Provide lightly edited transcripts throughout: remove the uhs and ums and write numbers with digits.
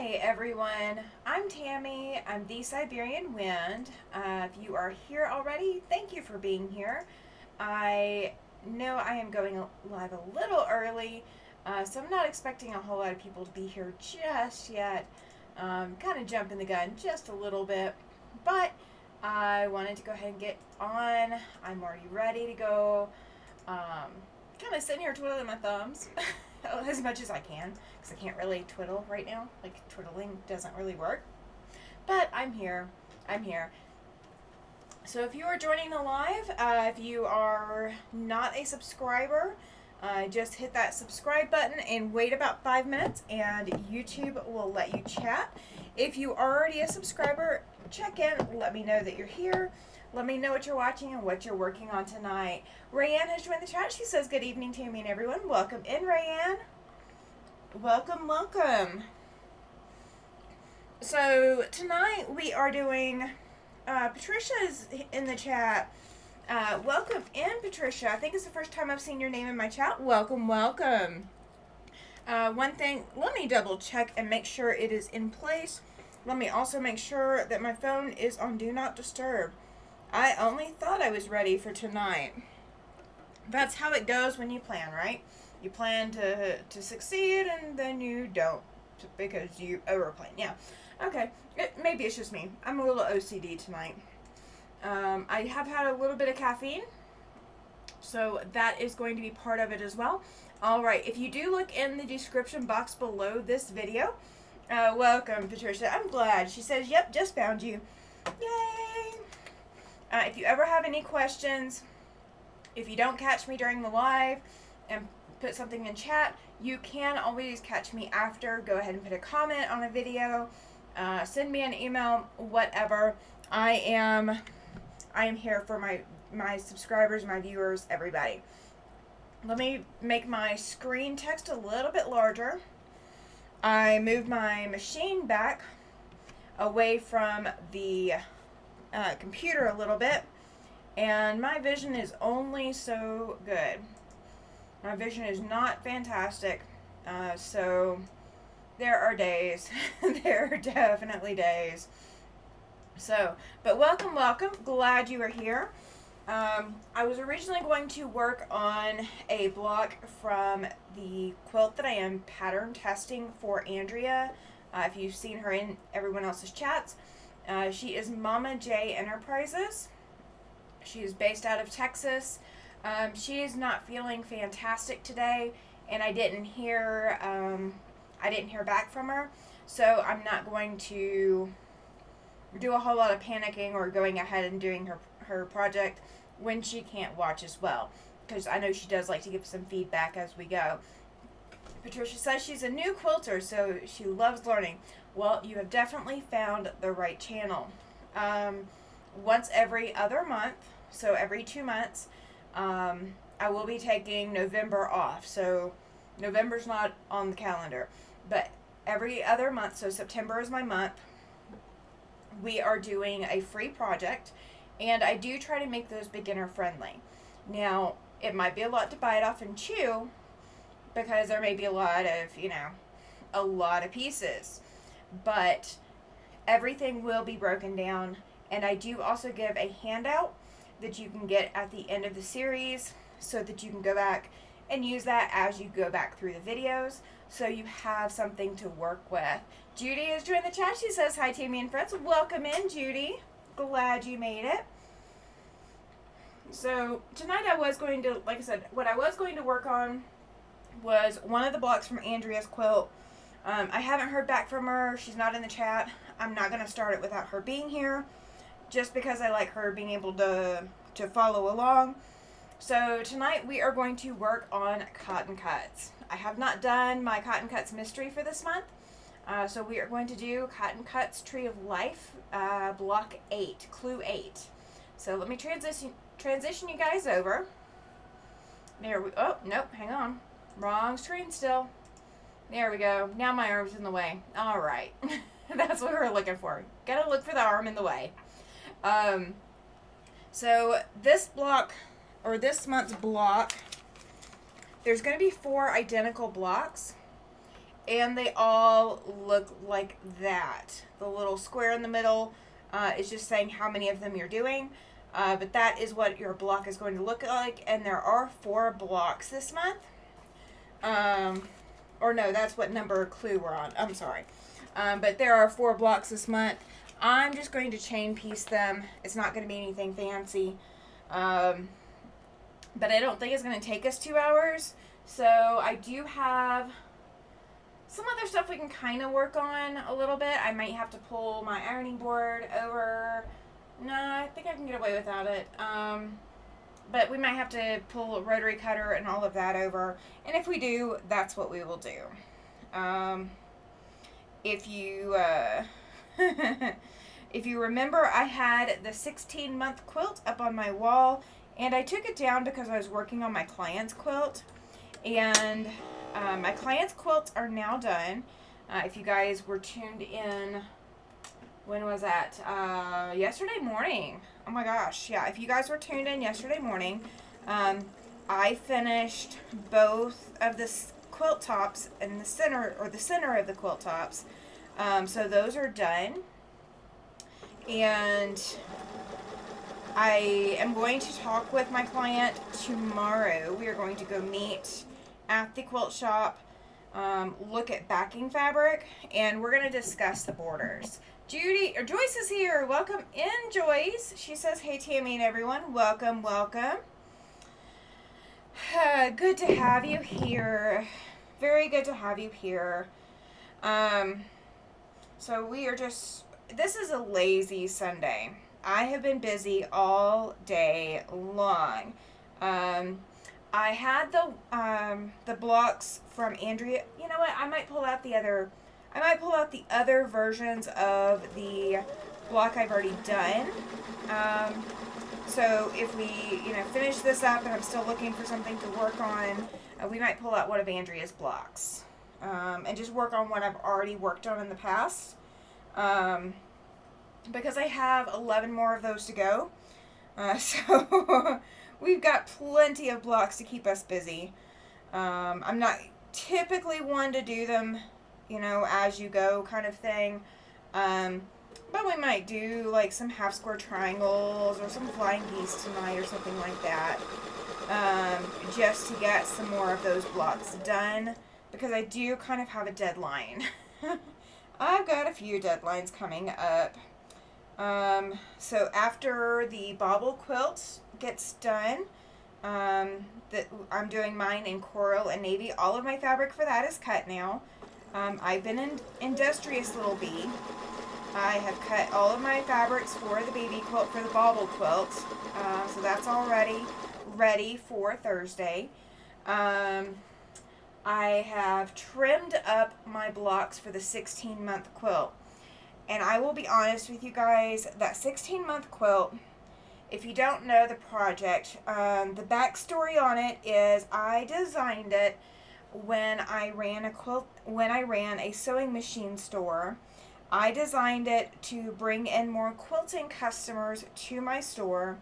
Hey everyone, I'm Tammy. I'm the Siberian Wind. If you are here already, thank you for being here. I know I am going live a little early, so I'm not expecting a whole lot of people to be here just yet. Kind of jumping the gun just a little bit, but I wanted to go ahead and get on. I'm already ready to go. Kind of sitting here twiddling my thumbs as much as I can because I can't really twiddle right now. Like, twiddling doesn't really work. But I'm here. I'm here. So if you are joining the live, if you are not a subscriber, just hit that subscribe button and wait about 5 minutes and YouTube will let you chat. If you are already a subscriber, check in, let me know that you're here. Let me know what you're watching and what you're working on tonight. Rayanne has joined the chat. She says, good evening, Tammy and everyone. Welcome in, Rayanne. Welcome, welcome. So tonight we are doing, Patricia's in the chat. Welcome in, Patricia. I think it's the first time I've seen your name in my chat. Welcome, welcome. One thing, let me double check and make sure it is in place. Let me also make sure that my phone is on Do Not Disturb. I only thought I was ready for tonight. That's how it goes when you plan, right? You plan to succeed and then you don't because you overplan. Yeah. Okay. Maybe it's just me. I'm a little OCD tonight. I have had a little bit of caffeine, so that is going to be part of it as well. All right. If you do look in the description box below this video, welcome, Patricia. I'm glad. She says, yep, just found you. Yay. If you ever have any questions, if you don't catch me during the live and put something in chat, you can always catch me after. Go ahead and put a comment on a video, send me an email, whatever. I am here for my subscribers, my viewers, everybody. Let me make my screen text a little bit larger. I moved my machine back away from the computer a little bit, and my vision is only so good. My vision is not fantastic, so there are days. There are definitely days. So, but welcome, welcome. Glad you are here. I was originally going to work on a block from the quilt that I am pattern testing for Andrea. If you've seen her in everyone else's chats, she is Mama J Enterprises. She is based out of Texas. She is not feeling fantastic today, and I didn't hear back from her, so I'm not going to do a whole lot of panicking or going ahead and doing her project when she can't watch as well, because I know she does like to give some feedback as we go. Patricia says she's a new quilter, so she loves learning. Well, you have definitely found the right channel. Once every other month, so every 2 months, I will be taking November off. So November's not on the calendar, but every other month, so September is my month, we are doing a free project, and I do try to make those beginner friendly. Now, it might be a lot to bite off and chew because there may be a lot of pieces, but everything will be broken down, and I do also give a handout that you can get at the end of the series so that you can go back and use that as you go back through the videos, so you have something to work with. Judy has joined the chat. She says, hi, Tammy and friends. Welcome in, Judy. Glad you made it. So tonight I was going to, like I said, what I was going to work on was one of the blocks from Andrea's quilt. I haven't heard back from her. She's not in the chat. I'm not going to start it without her being here, just because I like her being able to follow along. So tonight we are going to work on cotton cuts. I have not done my cotton cuts mystery for this month. So we are going to do Cotton Cuts Tree of Life, block 8, clue 8. So let me transition you guys over. There we, oh, nope, hang on. Wrong screen still. There we go. Now my arm's in the way. All right. That's what we're looking for. Gotta look for the arm in the way. So this block, or this month's block, there's going to be 4 identical blocks. and they all look like that. The little square in the middle is just saying how many of them you're doing. But that is what your block is going to look like. And there are 4 blocks this month. Or no, that's what number clue we're on. I'm sorry. But there are 4 blocks this month. I'm just going to chain piece them. It's not going to be anything fancy. But I don't think it's going to take us 2 hours. So I do have some other stuff we can kind of work on a little bit. I might have to pull my ironing board over. No, I think I can get away without it. But we might have to pull a rotary cutter and all of that over. And if we do, that's what we will do. If you if you remember, I had the 16-month quilt up on my wall. And I took it down because I was working on my client's quilt. And my client's quilts are now done. If you guys were tuned in, when was that? Yesterday morning. Oh my gosh, yeah. If you guys were tuned in yesterday morning, I finished both of the quilt tops in the center, or the center of the quilt tops. So those are done. And I am going to talk with my client tomorrow. We are going to go meet at the quilt shop, look at backing fabric, and we're going to discuss the borders. Joyce is here. Welcome in, Joyce. She says, hey, Tammy and everyone. Welcome, welcome. Good to have you here. Very good to have you here. So we are just, this is a lazy Sunday. I have been busy all day long. I had the blocks from Andrea. You know what? I might pull out the other versions of the block I've already done. So if we, finish this up and I'm still looking for something to work on, we might pull out one of Andrea's blocks. And just work on what I've already worked on in the past. Because I have 11 more of those to go. So we've got plenty of blocks to keep us busy. I'm not typically one to do them, as you go kind of thing. But we might do like some half square triangles or some flying geese tonight or something like that. Just to get some more of those blocks done. Because I do kind of have a deadline. I've got a few deadlines coming up. So after the bobble quilt gets done, I'm doing mine in coral and navy. All of my fabric for that is cut now. I've been an industrious little bee. I have cut all of my fabrics for the baby quilt, for the bobble quilt. So that's already ready for Thursday. I have trimmed up my blocks for the 16-month quilt. And I will be honest with you guys, that 16-month quilt, if you don't know the project, the backstory on it is I designed it when I ran a sewing machine store. I designed it to bring in more quilting customers to my store,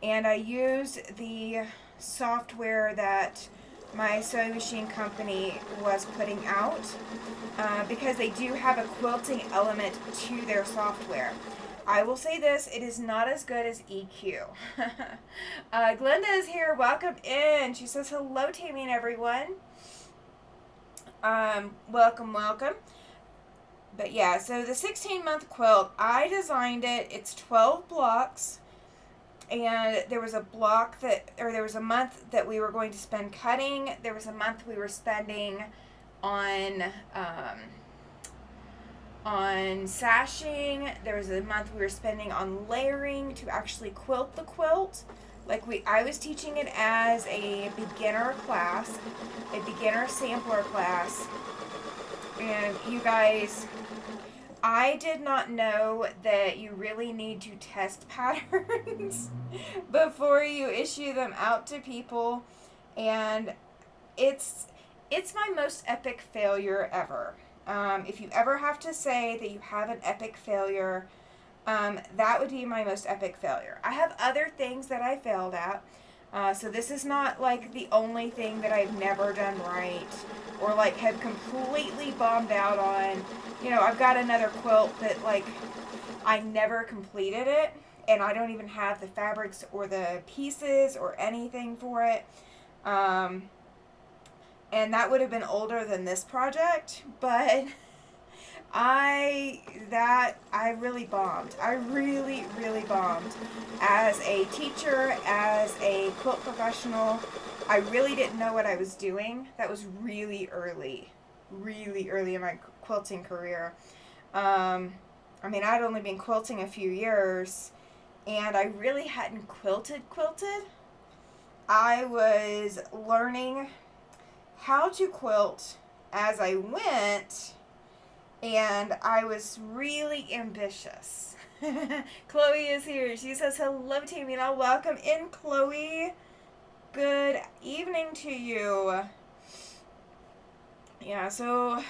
and I used the software that my sewing machine company was putting out because they do have a quilting element to their software. I will say this, it is not as good as EQ. Glenda is here. Welcome in. She says, hello, Tammy and everyone. Welcome, welcome. But yeah, so the 16-month quilt, I designed it. It's 12 blocks. And there was a month that we were going to spend cutting. There was a month we were spending on sashing. There was a month we were spending on layering to actually quilt the quilt. I was teaching it as a beginner class, a beginner sampler class. And you guys, I did not know that you really need to test patterns before you issue them out to people. And it's my most epic failure ever. If you ever have to say that you have an epic failure, that would be my most epic failure. I have other things that I failed at. So this is not like the only thing that I've never done right or like have completely bombed out on. You know, I've got another quilt that like I never completed it, and I don't even have the fabrics or the pieces or anything for it. And that would have been older than this project, but I really bombed. I really, really bombed. As a teacher, as a quilt professional, I really didn't know what I was doing. That was really early in my quilting career. I mean, I'd only been quilting a few years, and I really hadn't quilted. I was learning how to quilt as I went, and I was really ambitious. Chloe is here. She says, hello, Tamina. Welcome in, Chloe. Good evening to you. Yeah, so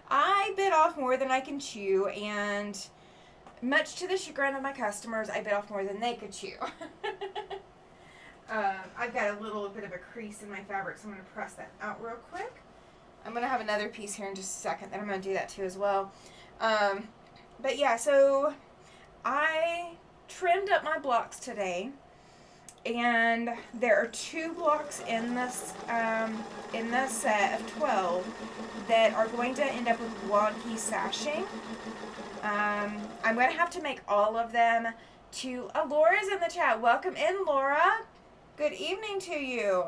I bit off more than I can chew, and much to the chagrin of my customers, I bit off more than they could chew. I've got a little bit of a crease in my fabric, so I'm going to press that out real quick. I'm going to have another piece here in just a second that I'm going to do that too as well. But yeah, so I trimmed up my blocks today, and there are 2 blocks in this set of 12 that are going to end up with wonky sashing. I'm going to have to make all of them to... Laura's in the chat. Welcome in, Laura. Good evening to you.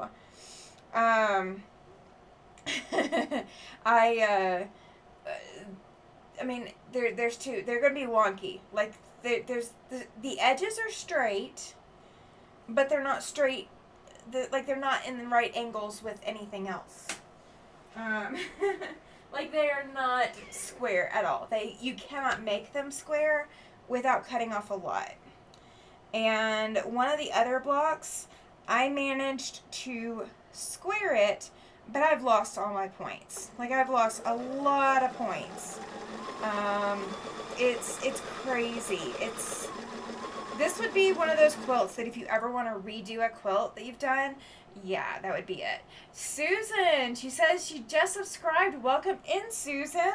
I mean, there's 2. They're going to be wonky. Like, there's the edges are straight, but they're not straight. They're not in the right angles with anything else. Like, they are not square at all. You cannot make them square without cutting off a lot. And one of the other blocks, I managed to square it, but I've lost all my points. Like, I've lost a lot of points. It's crazy. This would be one of those quilts that if you ever want to redo a quilt that you've done, yeah, that would be it. Susan, she says she just subscribed. Welcome in, Susan.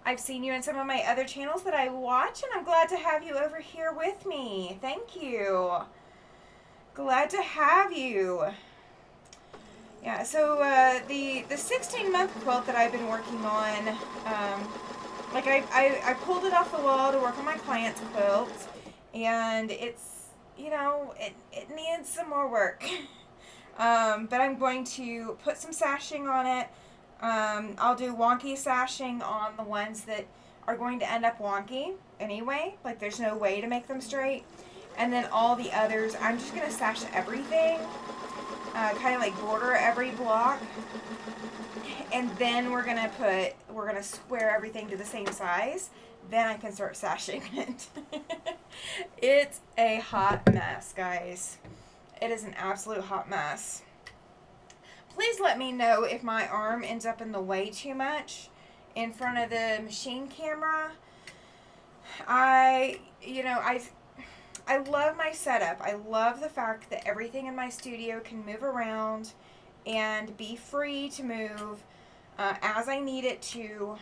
I've seen you in some of my other channels that I watch, and I'm glad to have you over here with me. Thank you. Glad to have you. Yeah, so the 16-month quilt that I've been working on, like I pulled it off the wall to work on my client's quilt, and it's, you know, it needs some more work. But I'm going to put some sashing on it. I'll do wonky sashing on the ones that are going to end up wonky anyway. Like, there's no way to make them straight. And then all the others, I'm just going to sash everything. Kind of like border every block. And then we're going to square everything to the same size. Then I can start sashing it. It's a hot mess, guys. It is an absolute hot mess. Please let me know if my arm ends up in the way too much in front of the machine camera. I love my setup. I love the fact that everything in my studio can move around and be free to move as I need it to.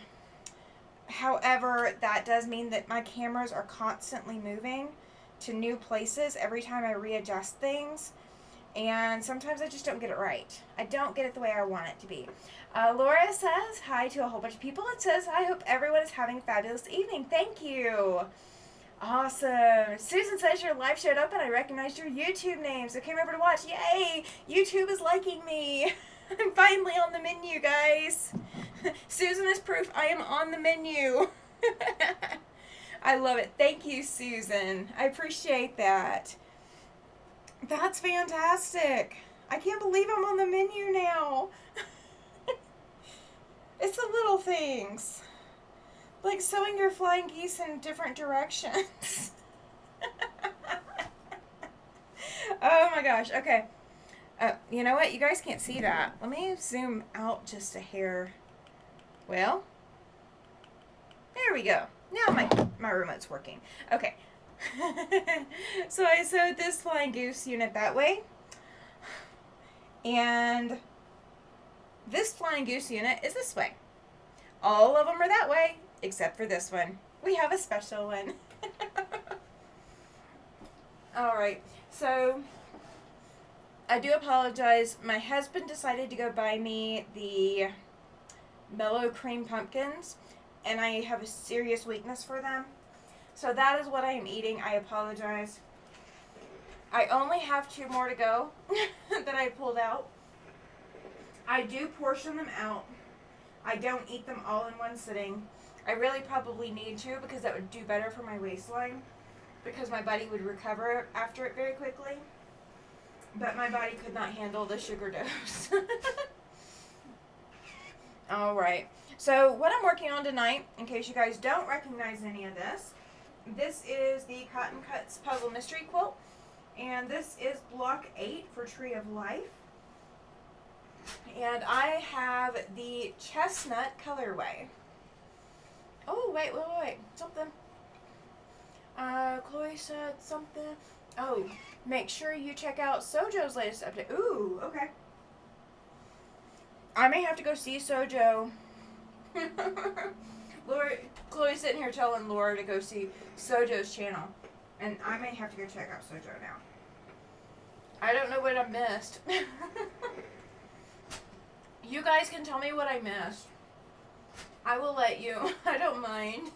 However, that does mean that my cameras are constantly moving to new places every time I readjust things, and sometimes I just don't get it right. I don't get it the way I want it to be. Laura says hi to a whole bunch of people. It says, I hope everyone is having a fabulous evening. Thank you. Awesome. Susan says your live showed up and I recognized your YouTube name, so came over to watch. Yay! YouTube is liking me. I'm finally on the menu, guys. Susan is proof I am on the menu. I love it. Thank you, Susan. I appreciate that. That's fantastic. I can't believe I'm on the menu now. It's the little things. Like sewing your flying geese in different directions. Oh my gosh. Okay. You know what? You guys can't see that. Let me zoom out just a hair. Well, there we go. Now my remote's working. Okay. So I sewed this flying goose unit that way. And this flying goose unit is this way. All of them are that way, except for this one. We have a special one. Alright, so I do apologize. My husband decided to go buy me the mellow cream pumpkins, and I have a serious weakness for them. So that is what I am eating. I apologize. I only have 2 more to go that I pulled out. I do portion them out. I don't eat them all in one sitting. I really probably need to, because that would do better for my waistline, because my body would recover after it very quickly. But my body could not handle the sugar dose. Alright, so what I'm working on tonight, in case you guys don't recognize any of this, this is the Cotton Cuts Puzzle Mystery Quilt, and this is block 8 for Tree of Life. And I have the chestnut colorway. Oh, wait. Something. Chloe said something. Oh, make sure you check out Sojo's latest update. Ooh, okay. I may have to go see Sojo. Laura, Chloe's sitting here telling Laura to go see Sojo's channel. And I may have to go check out Sojo now. I don't know what I missed. You guys can tell me what I missed. I will let you. I don't mind.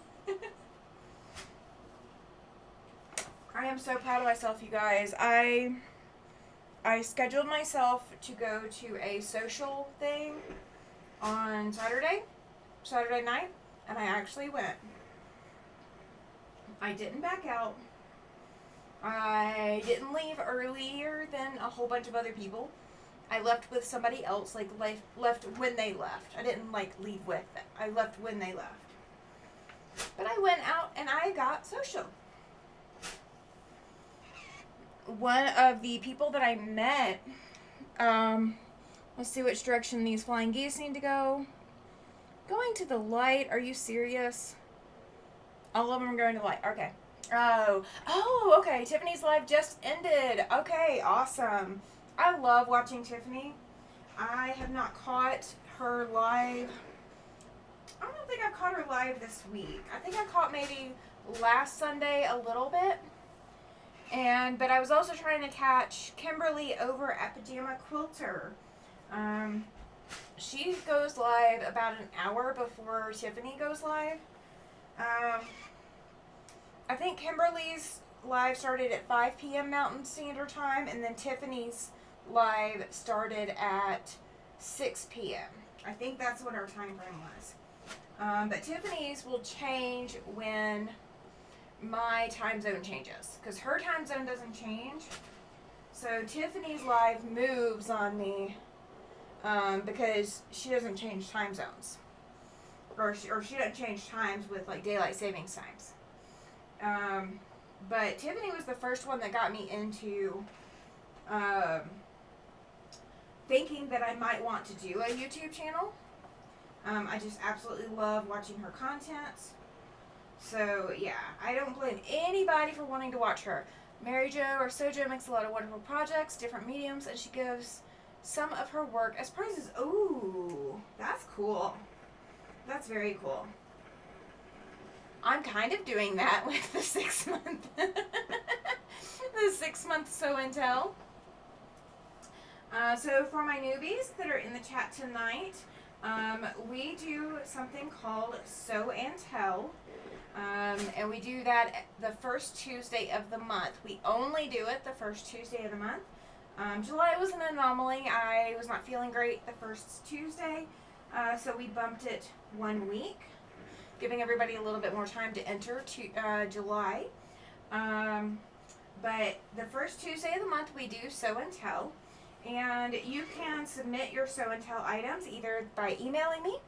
I am so proud of myself, you guys. I scheduled myself to go to a social thing on Saturday night, and I actually went. I didn't back out. I didn't leave earlier than a whole bunch of other people. I left with somebody else, left when they left. I didn't, leave with them. I left when they left. But I went out and I got social. One of the people that I met, let's see which direction these flying geese need to go. Going to the light, are you serious? All of them are going to the light, okay. Oh, okay, Tiffany's live just ended. Okay, awesome. I love watching Tiffany. I have not caught her live. I don't think I've caught her live this week. I think I caught maybe last Sunday a little bit. But I was also trying to catch Kimberly over at Pajama Quilter. She goes live about an hour before Tiffany goes live. I think Kimberly's live started at 5 p.m. Mountain Standard Time, and then Tiffany's live started at 6 p.m. I think that's what our time frame was. But Tiffany's will change when my time zone changes, because her time zone doesn't change. So Tiffany's live moves on me because she doesn't change time zones, or she doesn't change times with daylight savings times. But Tiffany was the first one that got me into thinking that I might want to do a YouTube channel. I just absolutely love watching her content. So yeah, I don't blame anybody for wanting to watch her. Mary Jo or Sojo makes a lot of wonderful projects, different mediums, and she gives some of her work as prizes. Ooh, that's cool. That's very cool. I'm kind of doing that with the 6 month, the 6 month Sew and Tell. So for my newbies that are in the chat tonight, we do something called Sew and Tell. And we do that the first Tuesday of the month. We only do it the first Tuesday of the month. July was an anomaly. I was not feeling great the first Tuesday, so we bumped it 1 week, giving everybody a little bit more time to enter to July. But the first Tuesday of the month we do Sew and Tell. And you can submit your Sew and Tell items either by emailing me,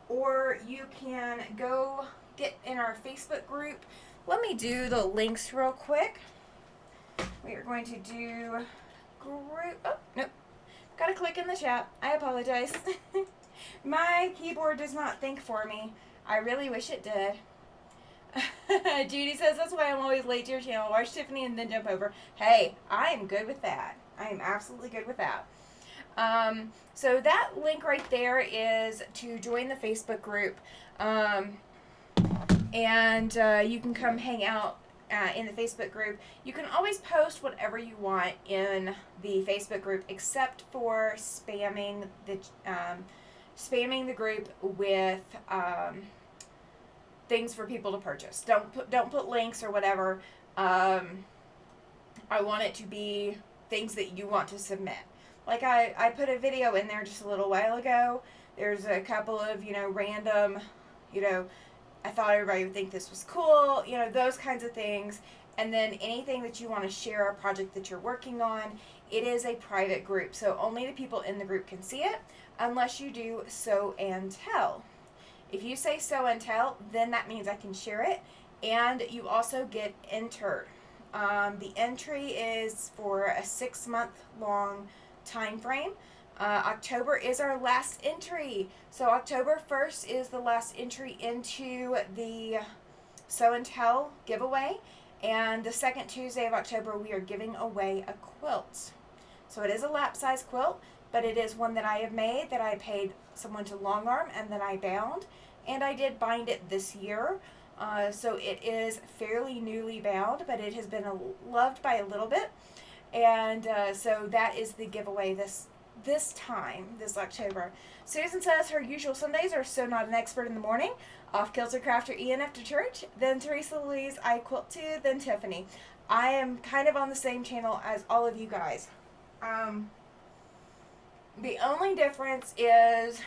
or you can go get in our Facebook group. Let me do the links real quick. We are going to do group. Oh, nope. Gotta click in the chat. I apologize. My keyboard does not think for me. I really wish it did. Judy says, that's why I'm always late to your channel. Watch Tiffany and then jump over. Hey, I am good with that. I am absolutely good with that. So that link right there is to join the Facebook group. And you can come hang out in the Facebook group. You can always post whatever you want in the Facebook group, except for spamming the group with things for people to purchase. Don't put links or whatever. I want it to be things that you want to submit. Like I put a video in there just a little while ago. There's a couple of random, I thought everybody would think this was cool, those kinds of things. And then anything that you want to share, a project that you're working on, it is a private group. So only the people in the group can see it, unless you do show and tell. If you say show and tell, then that means I can share it, and you also get entered. The entry is for a 6-month long time frame. October is our last entry. So October 1st is the last entry into the Show and Tell giveaway. And the second Tuesday of October, we are giving away a quilt. So it is a lap size quilt, but it is one that I have made, that I paid someone to long arm, and then I bound. And I did bind it this year. So it is fairly newly bound, but it has been loved by a little bit. And so that is the giveaway this October. Susan says her usual Sundays are So Not an Expert in the morning, Off Kilter Crafter Ian after church, then Teresa Louise, I Quilt Too, then Tiffany. I am kind of on the same channel as all of you guys. The only difference is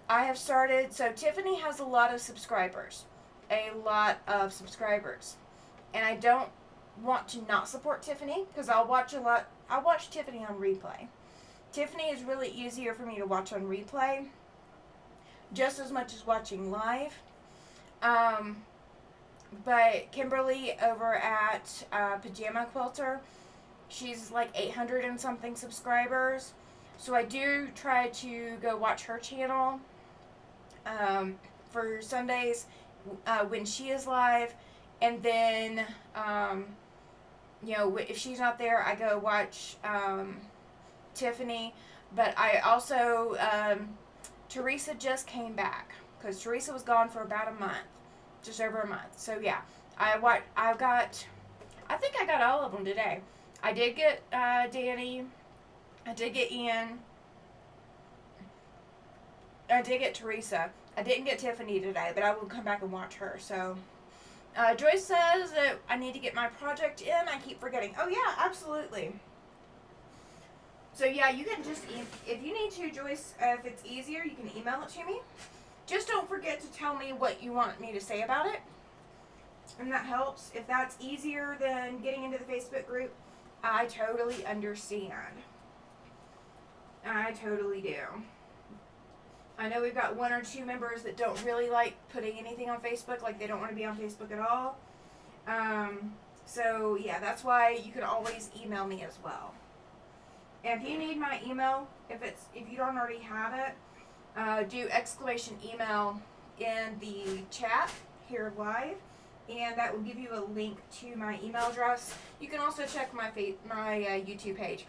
I have started, so Tiffany has a lot of subscribers. And I don't want to not support Tiffany, because I'll watch Tiffany on replay. Tiffany is really easier for me to watch on replay, just as much as watching live. But Kimberly over at Pajama Quilter, she's like 800 and something subscribers. So I do try to go watch her channel for Sundays when she is live. And then, if she's not there, I go watch Tiffany. But I also, Teresa just came back, because Teresa was gone for about a month, just over a month. So yeah, I think I got all of them today. I did get Danny, I did get Ian, I did get Teresa. I didn't get Tiffany today, but I will come back and watch her. So Joyce says that I need to get my project in. I keep forgetting. Oh yeah, absolutely. So yeah, you can just, if you need to, Joyce, if it's easier, you can email it to me. Just don't forget to tell me what you want me to say about it. And that helps. If that's easier than getting into the Facebook group, I totally understand. I totally do. I know we've got 1 or 2 members that don't really like putting anything on Facebook, like they don't want to be on Facebook at all. So yeah, that's why you can always email me as well. And if you need my email, if you don't already have it, do email in the chat here live, and that will give you a link to my email address. You can also check my YouTube page.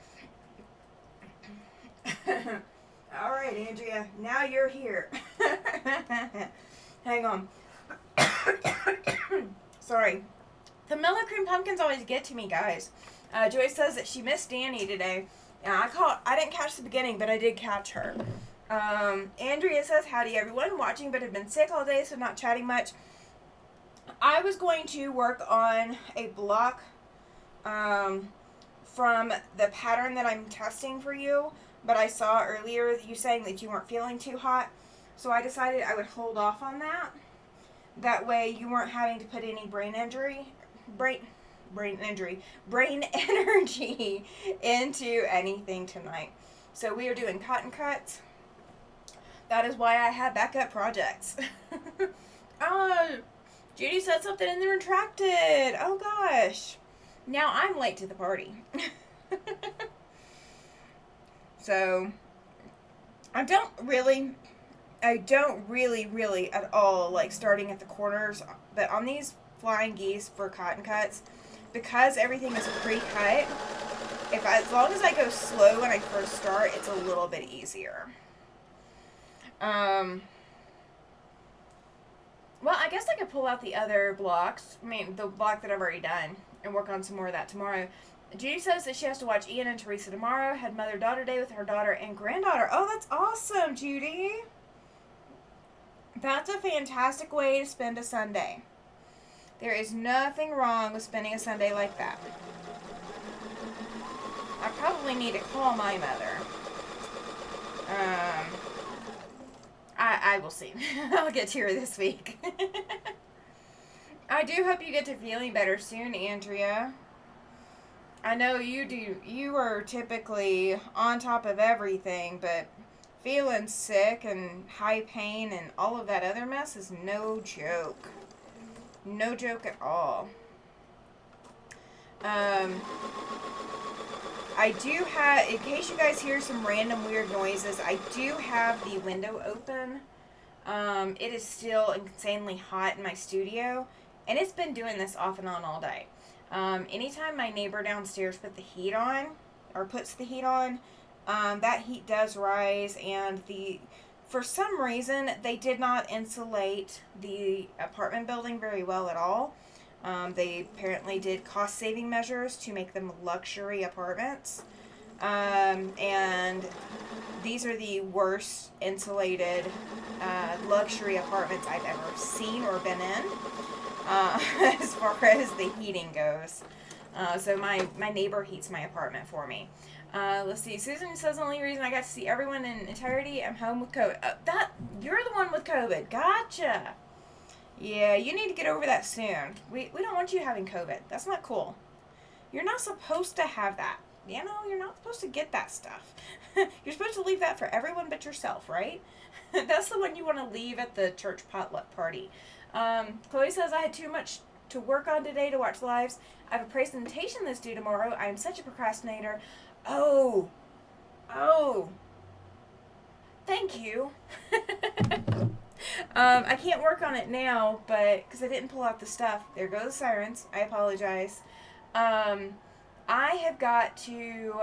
All right, Andrea, now you're here. Hang on. Sorry. The Miller Cream Pumpkins always get to me, guys. Joyce says that she missed Danny today. I didn't catch the beginning, but I did catch her. Andrea says, howdy everyone, watching but have been sick all day, so not chatting much. I was going to work on a block from the pattern that I'm testing for you, but I saw earlier you saying that you weren't feeling too hot, so I decided I would hold off on that. That way you weren't having to put any brain energy into anything tonight. So we are doing cotton cuts. That is why I have backup projects. Judy said something and then retracted. Oh gosh. Now I'm late to the party. So I don't really at all like starting at the corners, but on these flying geese for cotton cuts, because everything is pre-cut, As long as I go slow when I first start, it's a little bit easier. Well, I guess I could pull out the other blocks. I mean, the block that I've already done, and work on some more of that tomorrow. Judy says that she has to watch Ian and Teresa tomorrow. Had mother-daughter day with her daughter and granddaughter. Oh, that's awesome, Judy. That's a fantastic way to spend a Sunday. There is nothing wrong with spending a Sunday like that. I probably need to call my mother. I will see. I'll get to her this week. I do hope you get to feeling better soon, Andrea. I know you do. You are typically on top of everything, but feeling sick and high pain and all of that other mess is no joke. No joke at all. I do have, in case you guys hear some random weird noises, I do have the window open. It is still insanely hot in my studio, and it's been doing this off and on all day. Anytime my neighbor downstairs puts the heat on, that heat does rise, and for some reason, they did not insulate the apartment building very well at all. They apparently did cost-saving measures to make them luxury apartments. And these are the worst insulated luxury apartments I've ever seen or been in, as far as the heating goes. So my neighbor heats my apartment for me. Let's see. Susan says the only reason I got to see everyone in entirety, I'm home with COVID. You're the one with COVID. Gotcha. Yeah, you need to get over that soon. We don't want you having COVID. That's not cool. You're not supposed to have that. You know, you're not supposed to get that stuff. You're supposed to leave that for everyone but yourself, right? That's the one you want to leave at the church potluck party. Chloe says, I had too much to work on today to watch lives. I have a presentation that's due tomorrow. I am such a procrastinator. Oh. Thank you. I can't work on it now, but because I didn't pull out the stuff. There go the sirens. I apologize. I have got to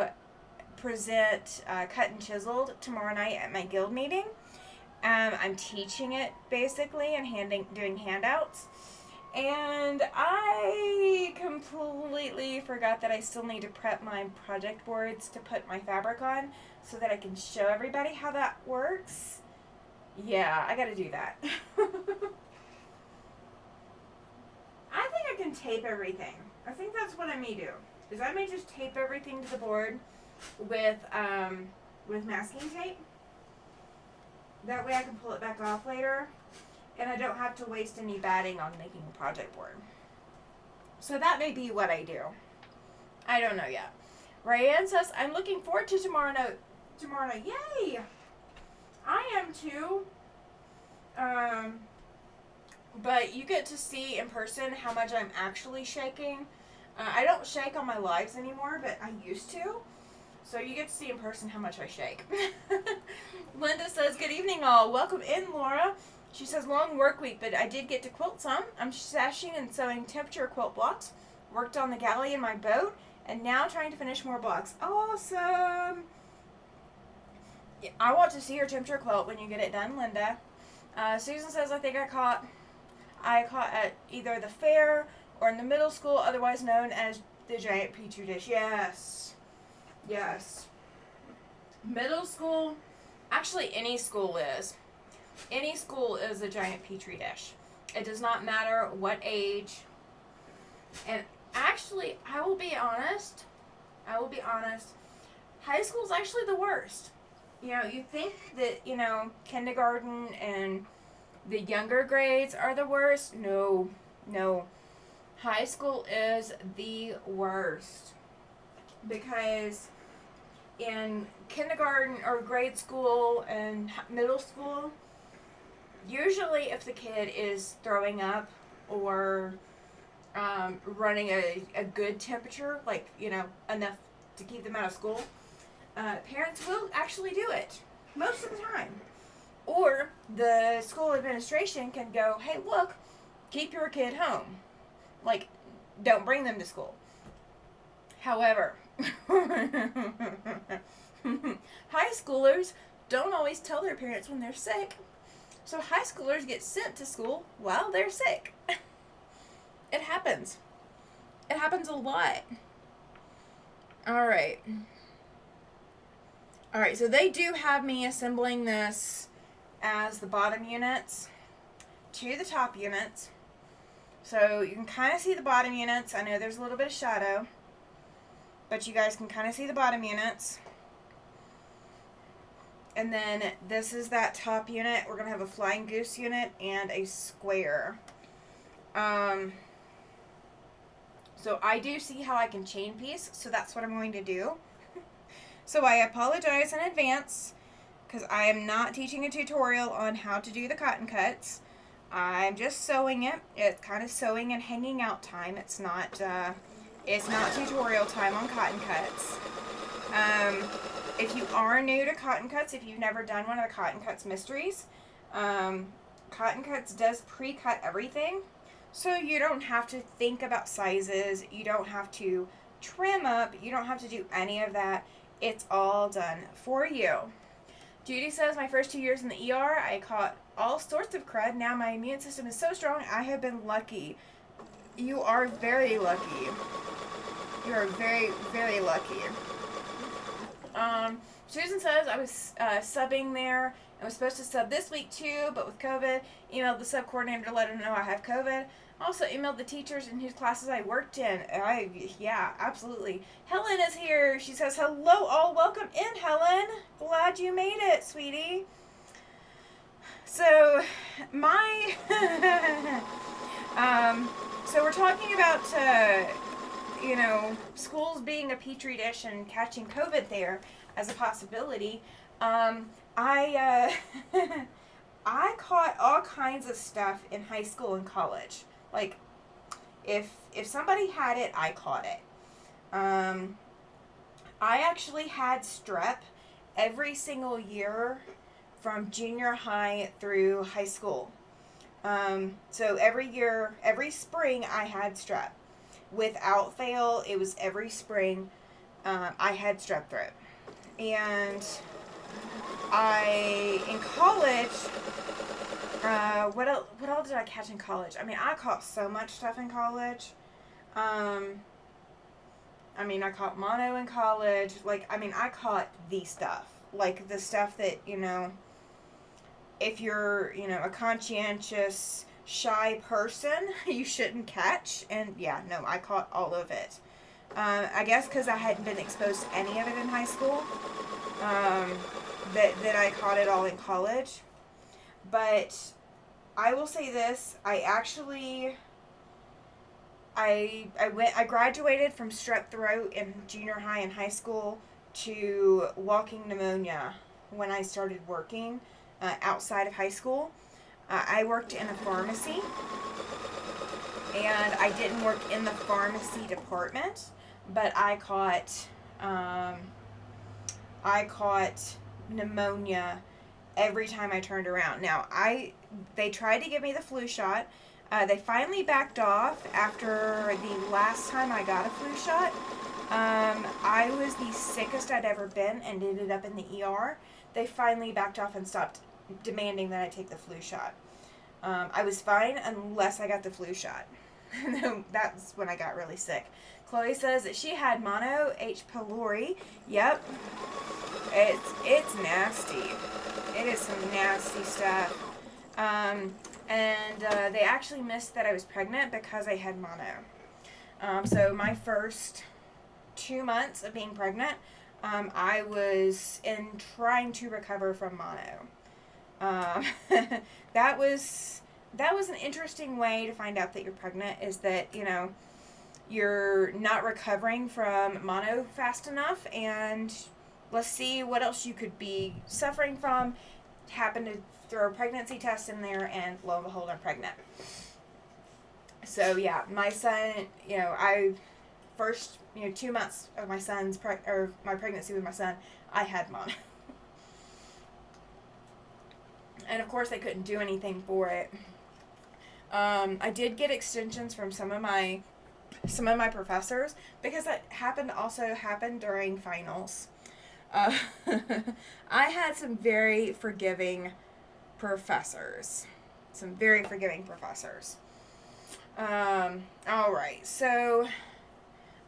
present Cut and Chiseled tomorrow night at my guild meeting. I'm teaching it basically and doing handouts. And I completely forgot that I still need to prep my project boards to put my fabric on so that I can show everybody how that works. Yeah, I gotta do that. I think I can tape everything. I think that's what I may do. Is I may just tape everything to the board with masking tape. That way I can pull it back off later. And I don't have to waste any batting on making a project board. So that may be what I do. I don't know yet. Ryan says, I'm looking forward to tomorrow night. Yay! I am too. But you get to see in person how much I'm actually shaking. I don't shake on my lives anymore, but I used to. So you get to see in person how much I shake. Linda says, good evening all. Welcome in, Laura. She says, long work week, but I did get to quilt some. I'm sashing and sewing temperature quilt blocks. Worked on the galley in my boat, and now trying to finish more blocks. Awesome! Yeah, I want to see your temperature quilt when you get it done, Linda. Susan says, I think I caught at either the fair or in the middle school, otherwise known as the giant petri dish. Yes. Middle school, actually any school is. Any school is a giant petri dish. It does not matter what age. And actually, I will be honest. High school is actually the worst. You know, you think that, kindergarten and the younger grades are the worst. No. High school is the worst. Because in kindergarten or grade school and middle school, usually if the kid is throwing up or running a good temperature, like, enough to keep them out of school, parents will actually do it most of the time. Or the school administration can go, hey, look, keep your kid home. Like, don't bring them to school. However, High schoolers don't always tell their parents when they're sick. So high schoolers get sent to school while they're sick. It happens. It happens a lot. Alright. Alright, so they do have me assembling this as the bottom units to the top units. So you can kind of see the bottom units. I know there's a little bit of shadow, but you guys can kind of see the bottom units. And then this is that top unit. We're going to have a flying goose unit and a square. So I do see how I can chain piece, so that's what I'm going to do. So I apologize in advance, because I am not teaching a tutorial on how to do the cotton cuts. I'm just sewing it. It's kind of sewing and hanging out time. It's not tutorial time on cotton cuts. If you are new to cotton cuts, if you've never done one of the cotton cuts mysteries, cotton cuts does pre-cut everything. So you don't have to think about sizes. You don't have to trim up. You don't have to do any of that. It's all done for you. Judy says, my first 2 years in the ER, I caught all sorts of crud. Now my immune system is so strong, I have been lucky. You are very lucky. You are very, very lucky. Susan says, I was subbing there. I was supposed to sub this week too, but with COVID, emailed the sub coordinator to let her know I have COVID. Also emailed the teachers in whose classes I worked in. Yeah, absolutely. Helen is here. She says, hello all. Welcome in, Helen. Glad you made it, sweetie. So, so we're talking about, schools being a petri dish and catching COVID there as a possibility. I caught all kinds of stuff in high school and college. Like, if somebody had it, I caught it. I actually had strep every single year from junior high through high school. So every spring I had strep. Without fail, it was every spring I had strep throat. And in college, what else did I catch in college? I mean, I caught so much stuff in college. I caught mono in college. I caught the stuff. Like, the stuff that, if you're, a conscientious, shy person, you shouldn't catch. And, yeah, no, I caught all of it. I guess because I hadn't been exposed to any of it in high school. That I caught it all in college. But I will say this, I graduated from strep throat in junior high and high school to walking pneumonia when I started working outside of high school. I worked in a pharmacy, and I didn't work in the pharmacy department, but I caught pneumonia every time I turned around. Now, they tried to give me the flu shot. They finally backed off after the last time I got a flu shot. I was the sickest I'd ever been and ended up in the ER. They finally backed off and stopped demanding that I take the flu shot. I was fine unless I got the flu shot. That's when I got really sick. Chloe says that she had mono H. pylori. Yep. It's nasty. It is some nasty stuff. And they actually missed that I was pregnant because I had mono. So my first 2 months of being pregnant, I was trying to recover from mono. That was an interesting way to find out that you're pregnant, is that, you're not recovering from mono fast enough, and let's see what else you could be suffering from. Happened to throw a pregnancy test in there, and lo and behold, I'm pregnant. So yeah, my son, I first 2 months of my my pregnancy with my son, I had mono. And of course I couldn't do anything for it. I did get extensions from some of my some of my professors, because that also happened during finals. Uh, I had some very forgiving professors. Some very forgiving professors. Alright, so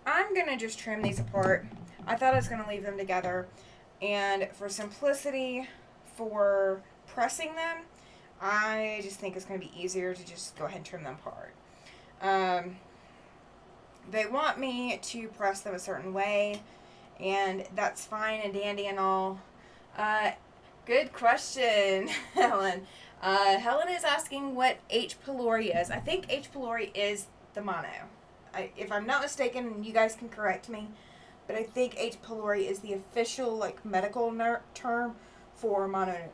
I'm going to just trim these apart. I thought I was going to leave them together. And for simplicity, for pressing them, I just think it's going to be easier to just go ahead and trim them apart. They want me to press them a certain way, and that's fine and dandy and all. Good question, Helen. Helen is asking what H. pylori is. I think H. pylori is the mono. If I'm not mistaken, you guys can correct me, but I think H. pylori is the official medical term for mono.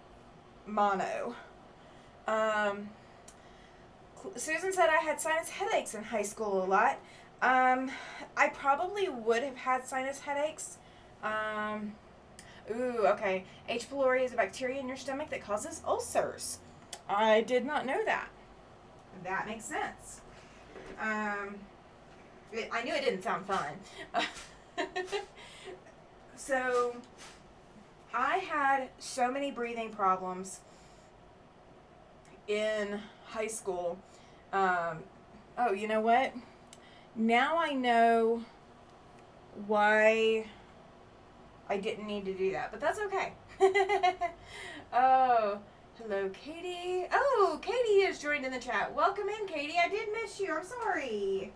Susan said I had sinus headaches in high school a lot. I probably would have had sinus headaches. Okay. H. pylori is a bacteria in your stomach that causes ulcers. I did not know that. That makes sense. I knew it didn't sound fun. So, I had so many breathing problems in high school. Oh, you know what? Now I know why I didn't need to do that, but that's okay. Oh, hello, Katie. Oh, Katie has joined in the chat. Welcome in, Katie. I did miss you. I'm sorry.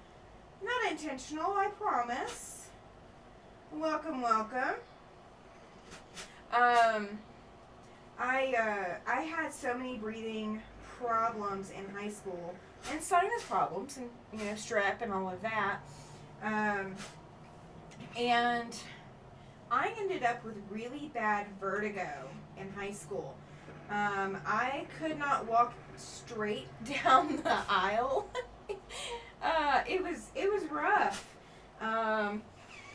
Not intentional, I promise. Welcome, welcome. I had so many breathing problems in high school, and sinus problems, and strep and all of that. And I ended up with really bad vertigo in high school. I could not walk straight down the aisle. It was rough.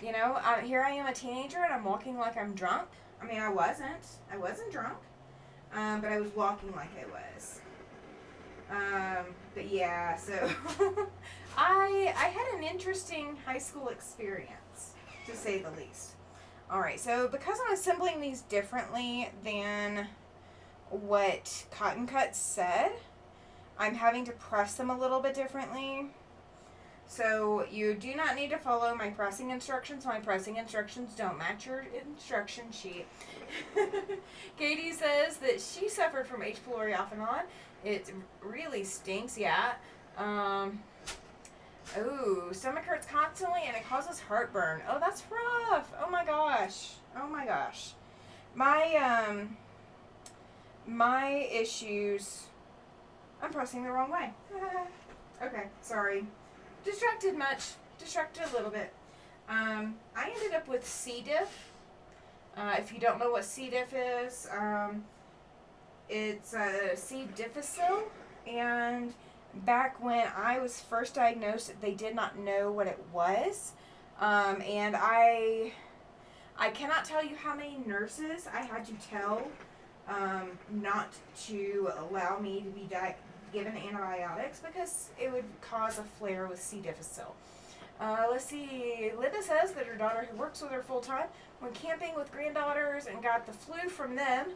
Here I am, a teenager, and I'm walking like I'm drunk. I mean, I wasn't drunk, but I was walking like I was. But yeah, so I had an interesting high school experience, to say the least. Alright, so because I'm assembling these differently than what Cotton Cut said, I'm having to press them a little bit differently. So you do not need to follow my pressing instructions. My pressing instructions don't match your instruction sheet. Katie says that she suffered from H. pylori off and on. It really stinks, yeah. Stomach hurts constantly and it causes heartburn. Oh, that's rough. Oh my gosh. My issues. I'm pressing the wrong way. Okay, sorry. Distracted a little bit. I ended up with C. diff. If you don't know what C. diff is, it's C. difficile, and back when I was first diagnosed, they did not know what it was, and I cannot tell you how many nurses I had to tell not to allow me to be given antibiotics because it would cause a flare with C. difficile. Let's see. Linda says that her daughter, who works with her full time, went camping with granddaughters and got the flu from them.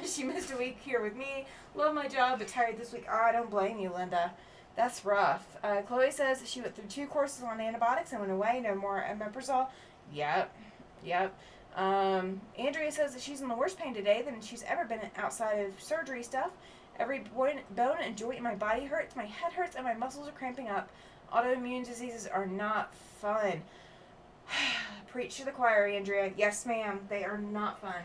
She missed a week here with me. Love my job, but tired this week. Oh, I don't blame you, Linda. That's rough. Chloe says she went through 2 courses on antibiotics and went away. No more omeprazole. Yep. Andrea says that she's in the worst pain today than she's ever been outside of surgery stuff. Every bone and joint in my body hurts, my head hurts, and my muscles are cramping up. Autoimmune diseases are not fun. Preach to the choir, Andrea. Yes, ma'am. They are not fun.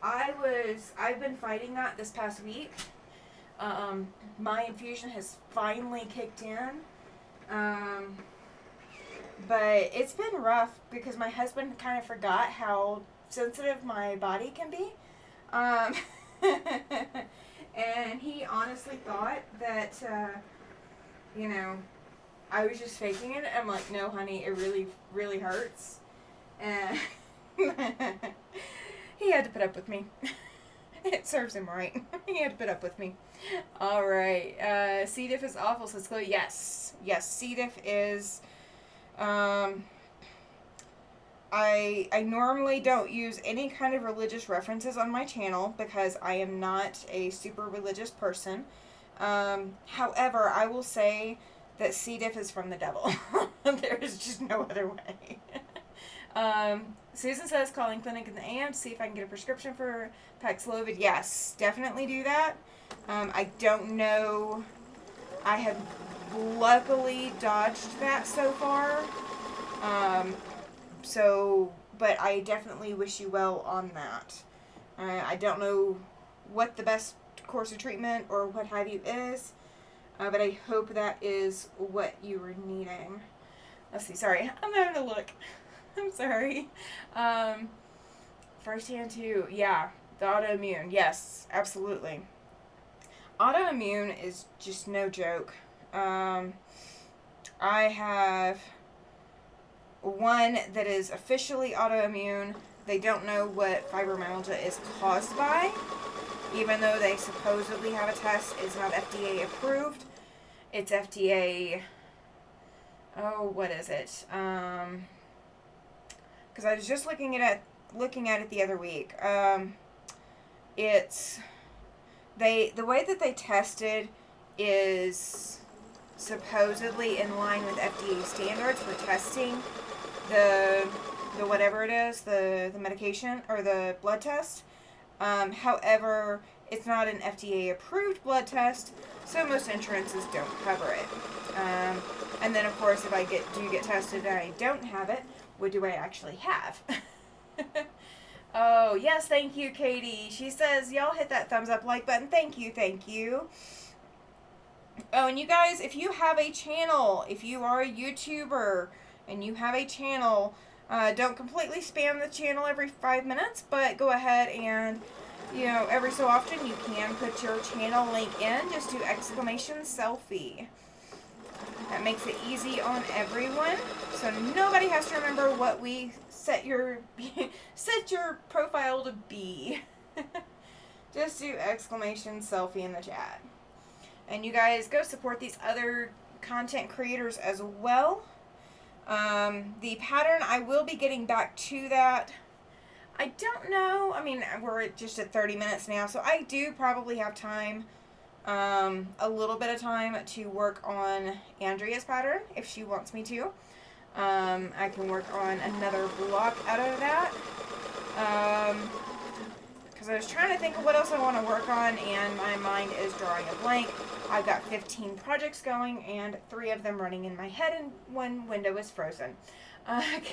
I've been fighting that this past week. My infusion has finally kicked in. But it's been rough because my husband kind of forgot how sensitive my body can be. And he honestly thought that, I was just faking it. I'm like, no, honey, it really, really hurts. And he had to put up with me. It serves him right. He had to put up with me. All right. C. diff is awful, says Chloe. Yes. Yes, C. diff is... I normally don't use any kind of religious references on my channel because I am not a super religious person. However, I will say that C. diff is from the devil. There is just no other way. Susan says calling clinic in the AM to see if I can get a prescription for Paxlovid. Yes, definitely do that. I don't know. I have luckily dodged that so far. But I definitely wish you well on that. I don't know what the best course of treatment or what have you is, but I hope that is what you were needing. Let's see, sorry, I'm having a look. I'm sorry. First hand too, yeah, the autoimmune, yes, absolutely. Autoimmune is just no joke. I have one that is officially autoimmune. They don't know what fibromyalgia is caused by, even though they supposedly have a test. It's not FDA approved. It's FDA, what is it? Because I was just looking at it the other week. The way that they tested is supposedly in line with FDA standards for testing the whatever it is, the medication or the blood test. However, it's not an FDA approved blood test, so most insurances don't cover it. And then of course, if I do get tested and I don't have it, what do I actually have? Oh, yes, thank you, Katie. She says, y'all hit that thumbs up like button. Thank you, thank you. Oh, and you guys, if you have a channel, if you are a YouTuber and you have a channel, don't completely spam the channel every 5 minutes, but go ahead and, every so often you can put your channel link in. Just do exclamation selfie. That makes it easy on everyone, so nobody has to remember what we set your profile to be. Just do exclamation selfie in the chat. And you guys go support these other content creators as well. The pattern, I will be getting back to that. I don't know. I mean, we're just at 30 minutes now, so I do probably have time, a little bit of time to work on Andrea's pattern if she wants me to. I can work on another block out of that. Because I was trying to think of what else I want to work on, and my mind is drawing a blank. I've got 15 projects going, and 3 of them running in my head, and 1 window is frozen.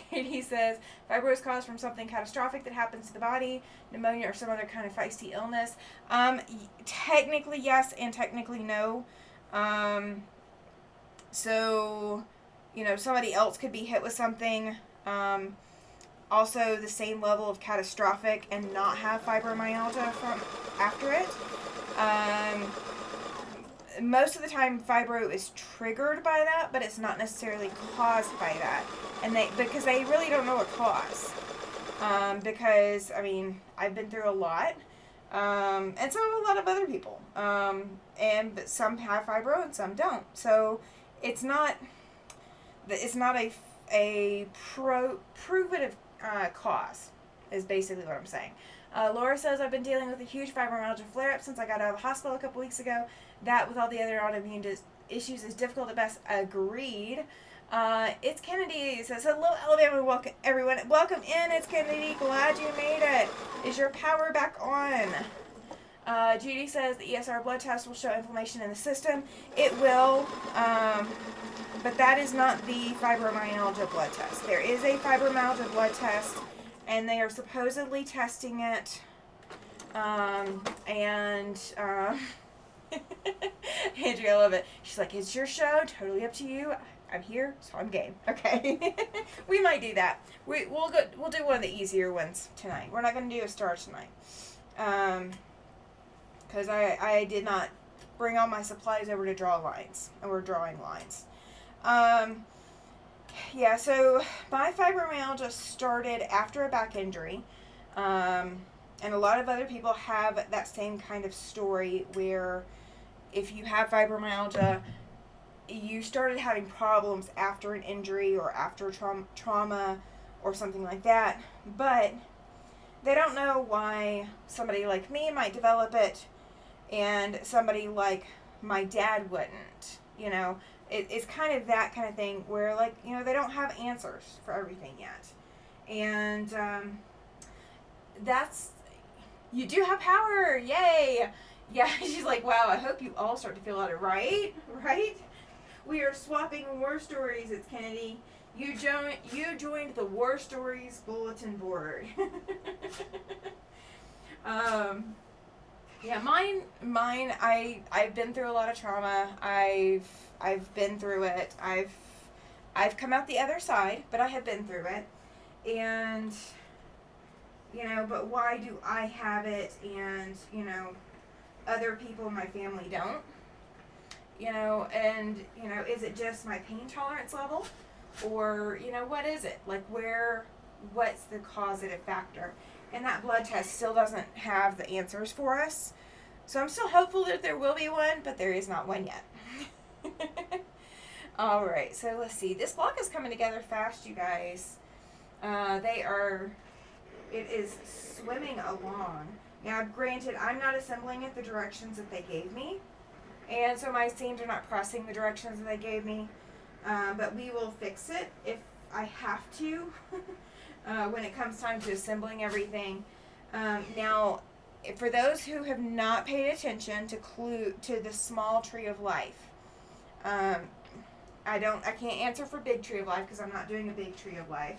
Katie says, fibro is caused from something catastrophic that happens to the body, pneumonia or some other kind of feisty illness. Technically yes, and technically no. So, somebody else could be hit with something, also the same level of catastrophic and not have fibromyalgia from after it. Most of the time fibro is triggered by that, but it's not necessarily caused by that. And because they really don't know what cause. Because, I've been through a lot. And so have a lot of other people. But some have fibro and some don't. So it's not a provative cause, is basically what I'm saying. Laura says, I've been dealing with a huge fibromyalgia flare-up since I got out of the hospital a couple weeks ago. That, with all the other autoimmune issues, is difficult at best. Agreed. It's Kennedy. Says, hello, Alabama. Welcome, everyone. Welcome in. It's Kennedy. Glad you made it. Is your power back on? Judy says, the ESR blood test will show inflammation in the system. It will, but that is not the fibromyalgia blood test. There is a fibromyalgia blood test, and they are supposedly testing it, Andrea, I love it. She's like, it's your show, totally up to you. I'm here, so I'm game. Okay. We might do that. We'll do one of the easier ones tonight. We're not going to do a star tonight. Because I did not bring all my supplies over to draw lines. And we're drawing lines. Yeah, so my fibromyalgia started after a back injury. And a lot of other people have that same kind of story where if you have fibromyalgia, you started having problems after an injury or after trauma or something like that, but they don't know why somebody like me might develop it and somebody like my dad wouldn't. You know, it's kind of that kind of thing where, like, you know, they don't have answers for everything yet. And that's, you do have power, yay! Yeah, she's like, wow, I hope you all start to feel it, right? Right? We are swapping war stories. It's Kennedy. You joined the War Stories bulletin board. Yeah, mine. I've been through a lot of trauma. I've been through it. I've come out the other side, but I have been through it. And you know, but why do I have it and, you know, other people in my family don't? You know, and, you know, is it just my pain tolerance level? Or, you know, what is it? Like, what's the causative factor? And that blood test still doesn't have the answers for us. So I'm still hopeful that there will be one, but there is not one yet. All right, so let's see. This block is coming together fast, you guys. It is swimming along. Now, granted, I'm not assembling it the directions that they gave me. And so my seams are not pressing the directions that they gave me. But we will fix it if I have to when it comes time to assembling everything. Now, for those who have not paid attention to the small tree of life, I can't answer for big tree of life because I'm not doing a big tree of life.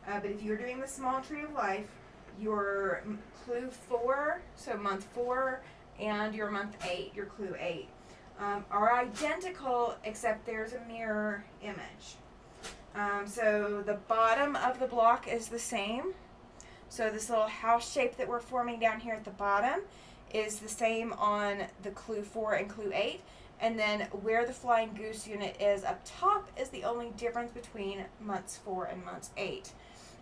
But if you're doing the small tree of life, your clue 4, so month 4, and your month 8, your clue 8, are identical, except there's a mirror image. So the bottom of the block is the same. So this little house shape that we're forming down here at the bottom is the same on the clue 4 and clue 8. And then where the flying goose unit is up top is the only difference between months 4 and months 8.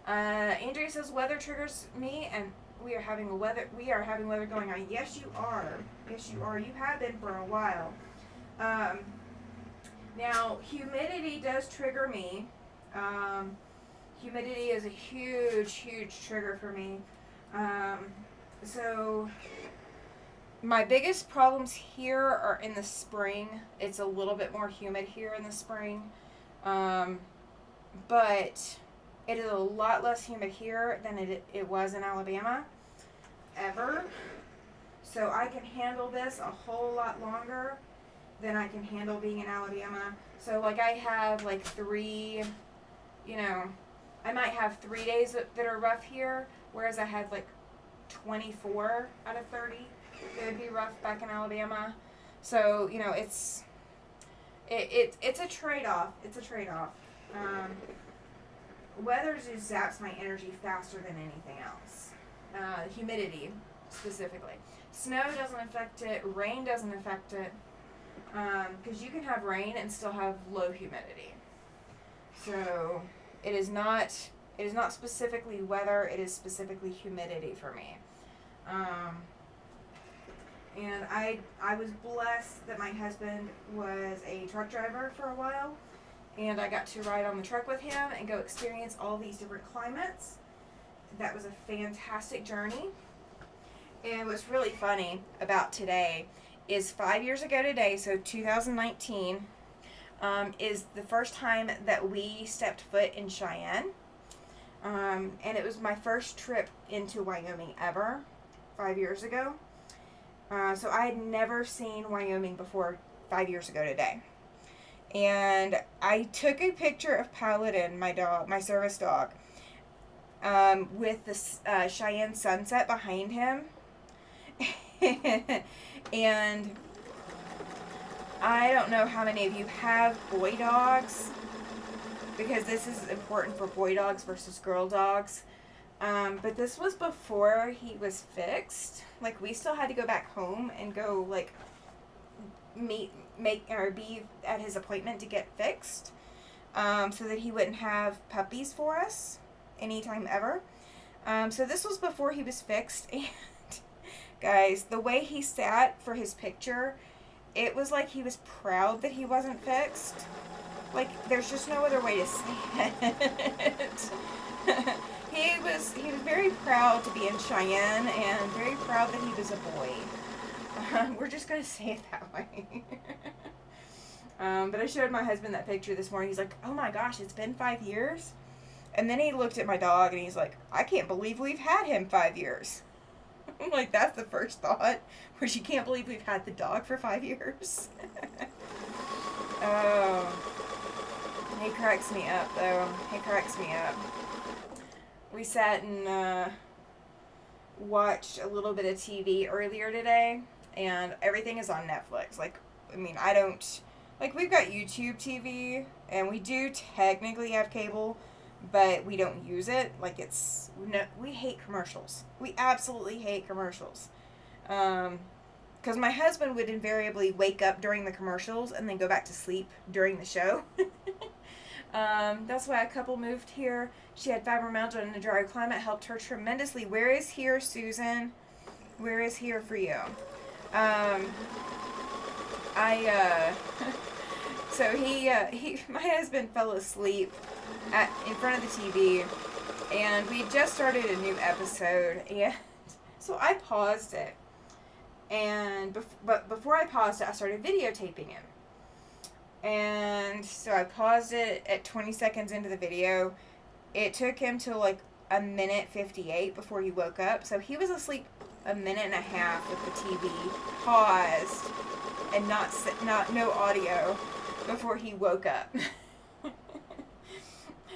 Andrea says weather triggers me, and we are having weather going on. Yes, you are. Yes, you are. You have been for a while. Now, humidity does trigger me. Humidity is a huge trigger for me. So my biggest problems here are in the spring. It's a little bit more humid here in the spring. But it is a lot less humid here than it was in Alabama, ever. So I can handle this a whole lot longer than I can handle being in Alabama. So, like, I have, like, 3, you know, I might have 3 days that are rough here, whereas I had, like, 24 out of 30 that would be rough back in Alabama. So, you know, it's a trade-off. It's a trade-off. Weather just zaps my energy faster than anything else. Humidity, specifically. Snow doesn't affect it. Rain doesn't affect it. Because you can have rain and still have low humidity. So it is not specifically weather. It is specifically humidity for me. And I was blessed that my husband was a truck driver for a while. And I got to ride on the truck with him and go experience all these different climates. That was a fantastic journey. And what's really funny about today is 5 years ago today, so 2019, is the first time that we stepped foot in Cheyenne. And it was my first trip into Wyoming ever, 5 years ago. So I had never seen Wyoming before 5 years ago today. And I took a picture of Paladin, my dog, my service dog, with the Cheyenne sunset behind him. And I don't know how many of you have boy dogs, because this is important for boy dogs versus girl dogs. But this was before he was fixed. Like, we still had to go back home and go, like, be at his appointment to get fixed, so that he wouldn't have puppies for us anytime ever. So this was before he was fixed, and guys, the way he sat for his picture, it was like he was proud that he wasn't fixed. Like, there's just no other way to say it. He was very proud to be in Cheyenne and very proud that he was a boy. We're just going to say it that way. But I showed my husband that picture this morning. He's like, oh my gosh, it's been 5 years? And then he looked at my dog and he's like, I can't believe we've had him 5 years. I'm like, that's the first thought, which you can't believe we've had the dog for 5 years. Oh, he cracks me up, though. He cracks me up. We sat and watched a little bit of TV earlier today, and everything is on Netflix. Like, I mean, I don't... Like, we've got YouTube TV, and we do technically have cable, but we don't use it. Like, it's... No, we hate commercials. We absolutely hate commercials. Because my husband would invariably wake up during the commercials and then go back to sleep during the show. That's why a couple moved here. She had fibromyalgia and the dry climate helped her tremendously. Where is here, Susan? Where is here for you? So my husband fell asleep in front of the TV, and we just started a new episode, and so I paused it, and before I paused it, I started videotaping him, and so I paused it at 20 seconds into the video. It took him to like a minute 58 before he woke up, so he was asleep a minute and a half with the TV paused and no audio before he woke up.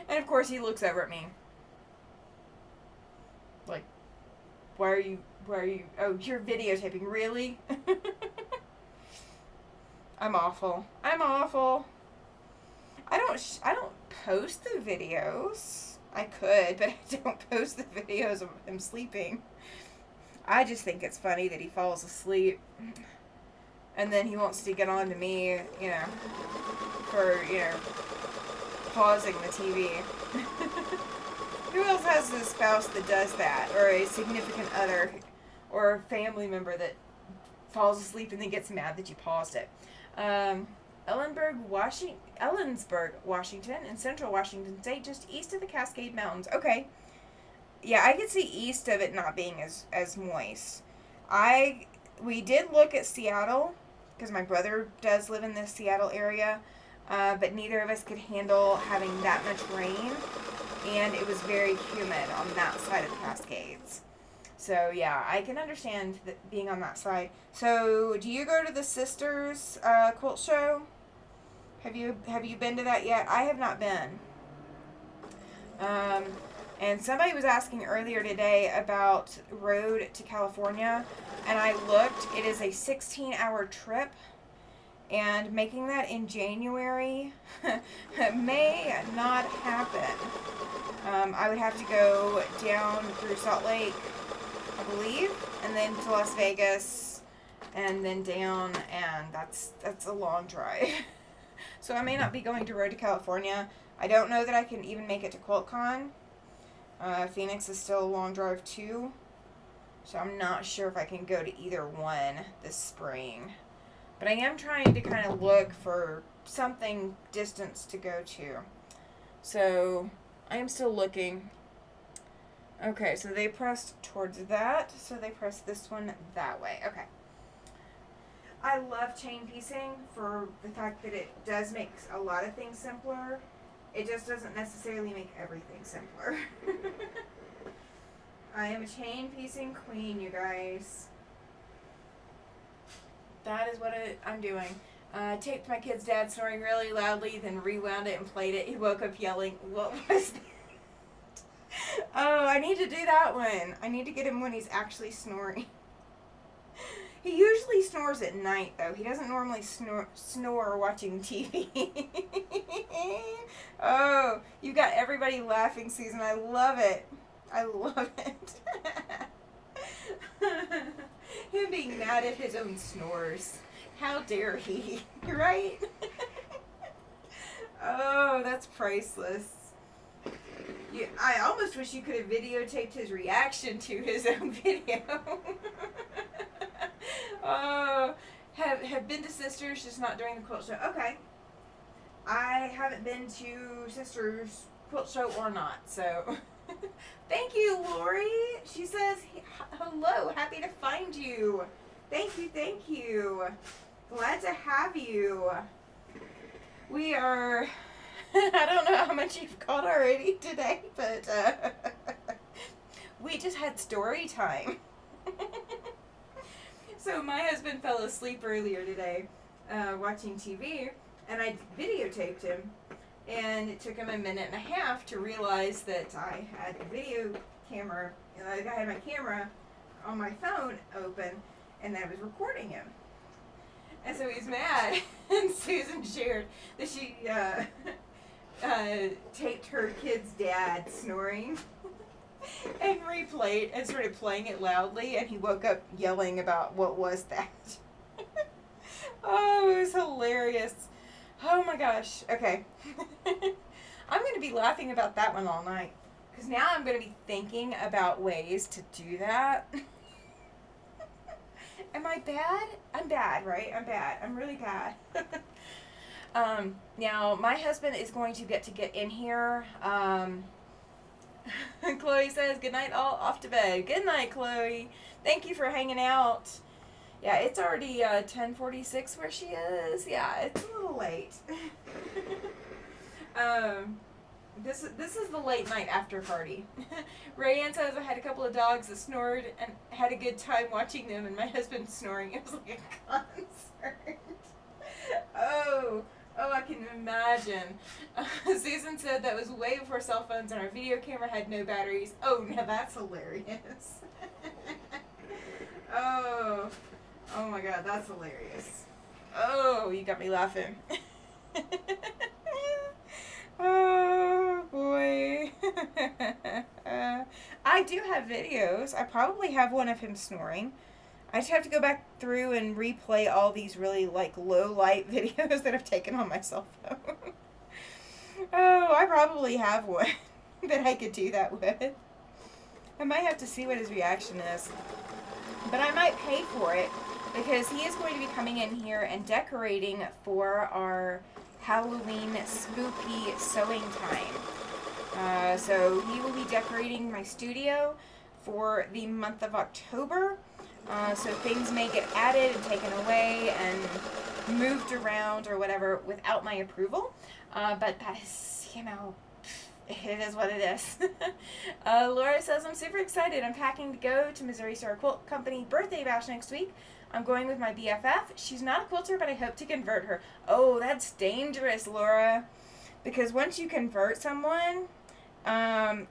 And of course he looks over at me like, why are you, oh, you're videotaping, really? I'm awful. I don't post the videos. I could, but I don't post the videos of him sleeping. I just think it's funny that he falls asleep and then he wants to get on to me, for, pausing the TV. Who else has a spouse that does that? Or a significant other or a family member that falls asleep and then gets mad that you paused it? Ellensburg, Washington, in central Washington State, just east of the Cascade Mountains. Okay. Yeah, I could see east of it not being as moist. We did look at Seattle, because my brother does live in the Seattle area, but neither of us could handle having that much rain, and it was very humid on that side of the Cascades. So, yeah, I can understand being on that side. So, do you go to the Sisters quilt show? Have you been to that yet? I have not been. And somebody was asking earlier today about road to California, and I looked. It is a 16-hour trip, and making that in January may not happen. I would have to go down through Salt Lake, I believe, and then to Las Vegas, and then down, and that's a long drive. So I may not be going to Road to California. I don't know that I can even make it to QuiltCon. Phoenix is still a long drive too, so I'm not sure if I can go to either one this spring. But I am trying to kind of look for something distance to go to. So I am still looking. Okay, so they pressed towards that, so they pressed this one that way. Okay. I love chain piecing for the fact that it does make a lot of things simpler. It just doesn't necessarily make everything simpler. I am a chain piecing queen, you guys. That is what I'm doing. Taped my kid's dad snoring really loudly, then rewound it and played it. He woke up yelling, "What was that?" Oh, I need to do that one. I need to get him when he's actually snoring. He usually snores at night, though. He doesn't normally snore watching TV. Oh, you got everybody laughing, Susan. I love it. I love it. Him being mad at his own snores. How dare he? Right? Oh, that's priceless. I almost wish you could have videotaped his reaction to his own video. Oh, have been to Sisters, just not during the quilt show. Okay. I haven't been to Sisters quilt show or not, so thank you, Lori. She says, hello, happy to find you. Thank you. Glad to have you. We are, I don't know how much you've caught already today, but we just had story time. So my husband fell asleep earlier today watching TV, and I videotaped him, and it took him a minute and a half to realize that I had the video camera, I had my camera on my phone open, and I was recording him. And so he's mad, and Susan shared that she taped her kid's dad snoring and replayed and started playing it loudly, and he woke up yelling about what was that. Oh, it was hilarious. Oh my gosh. Okay. I'm going to be laughing about that one all night, because now I'm going to be thinking about ways to do that. Am I bad? I'm bad, right? I'm bad. I'm really bad. Now, my husband is going to get in here. Chloe says, good night, all off to bed. Good night, Chloe. Thank you for hanging out. Yeah, it's already 10:46 where she is. Yeah, it's a little late. This is the late night after party. Rayanne says, I had a couple of dogs that snored and had a good time watching them, and my husband snoring. It was like a concert. Oh, I can imagine. Susan said that was way before cell phones, and our video camera had no batteries. Oh, now that's hilarious. Oh my God, that's hilarious. Oh, you got me laughing. Oh boy. I do have videos. I probably have one of him snoring. I just have to go back through and replay all these really low light videos that I've taken on my cell phone. Oh, I probably have one that I could do that with. I might have to see what his reaction is. But I might pay for it, because he is going to be coming in here and decorating for our Halloween spooky sewing time. So he will be decorating my studio for the month of October. So things may get added and taken away and moved around or whatever without my approval. But that is, it is what it is. Laura says, I'm super excited. I'm packing to go to Missouri Star Quilt Company birthday bash next week. I'm going with my BFF. She's not a quilter, but I hope to convert her. Oh, that's dangerous, Laura. Because once you convert someone,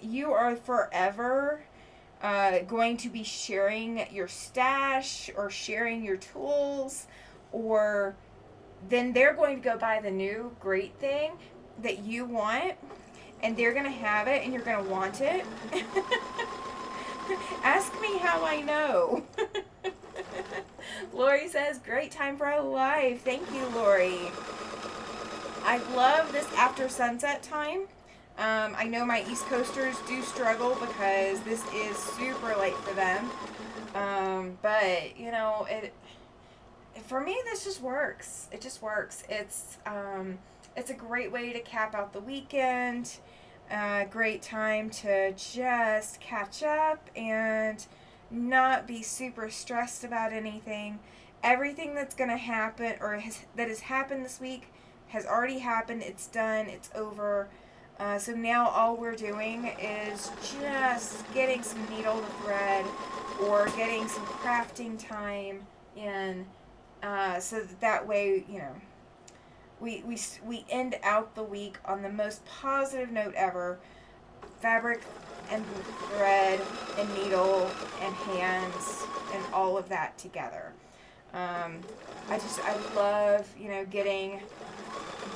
you are forever going to be sharing your stash or sharing your tools, or then they're going to go buy the new great thing that you want, and they're going to have it and you're going to want it. Ask me how I know. Lori says, great time for a live. Thank you, Lori. I love this after sunset time. I know my East Coasters do struggle because this is super late for them. But, for me, this just works. It just works. It's a great way to cap out the weekend. Great time to just catch up and not be super stressed about anything. Everything that's going to happen or that has happened this week has already happened. It's done. It's over. So now all we're doing is just getting some needle to thread or getting some crafting time in, so that way, we end out the week on the most positive note ever. Fabric and thread and needle and hands and all of that together. I love, getting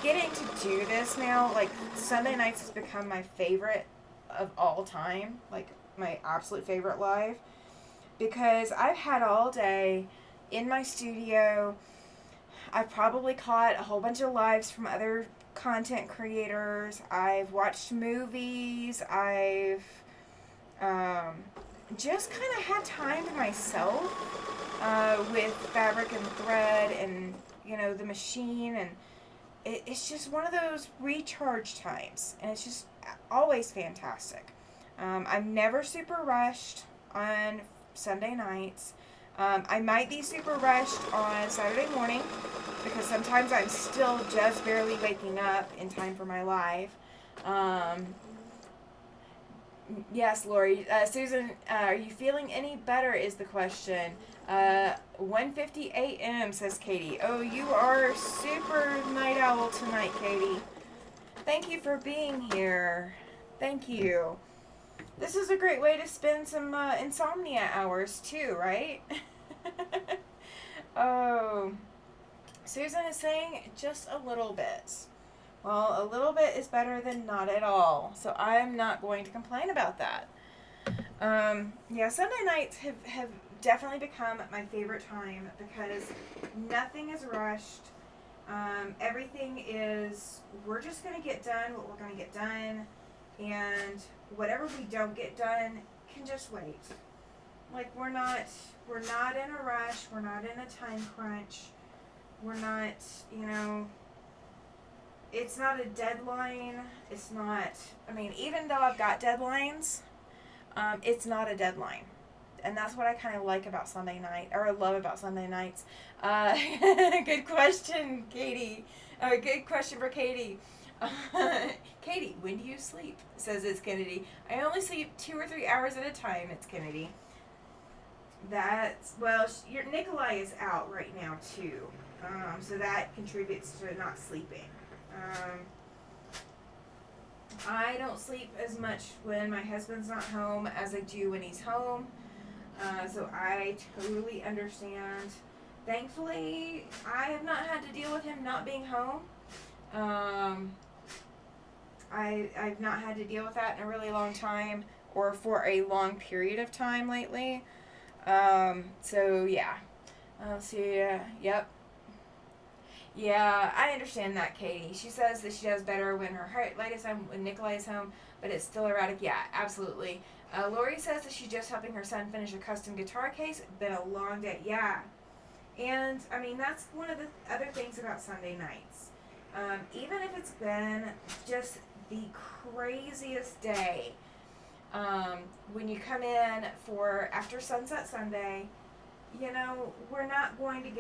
to do this now. Like, Sunday nights has become my favorite of all time, like my absolute favorite live, because I've had all day in my studio. I've probably caught a whole bunch of lives from other content creators. I've watched movies. I've just kind of had time to myself with fabric and thread and, the machine. And it's just one of those recharge times. And it's just always fantastic. I'm never super rushed on Sunday nights. I might be super rushed on Saturday morning because sometimes I'm still just barely waking up in time for my live. Yes, Lori. Susan, are you feeling any better is the question. 1:50 a.m. says Katie. Oh, you are super night owl tonight, Katie. Thank you for being here. Thank you. This is a great way to spend some insomnia hours too, right? Oh, Susan is saying just a little bit. Well, a little bit is better than not at all, so I'm not going to complain about that. Yeah, Sunday nights have definitely become my favorite time because nothing is rushed. Everything is, we're just going to get done what we're going to get done, and whatever we don't get done can just wait. Like, we're not in a rush, we're not in a time crunch, we're not, it's not a deadline, it's not, even though I've got deadlines, it's not a deadline. And that's what I kind of like about Sunday night, or love about Sunday nights. Good question, Katie. Good question for Katie. Katie, when do you sleep? Says it's Kennedy. I only sleep 2 or 3 hours at a time, it's Kennedy. Your Nikolai is out right now too. So that contributes to not sleeping. I don't sleep as much when my husband's not home as I do when he's home. So I totally understand. Thankfully, I have not had to deal with him not being home. I've not had to deal with that in a really long time, or for a long period of time lately. So yeah. Yep. Yeah, I understand that, Katie. She says that she does better when her light is home, when Nikolai is home, but it's still erratic. Yeah, absolutely. Lori says that she's just helping her son finish a custom guitar case. Been a long day. Yeah. And, that's one of the other things about Sunday nights. Even if it's been just the craziest day, when you come in for after Sunset Sunday, we're not going to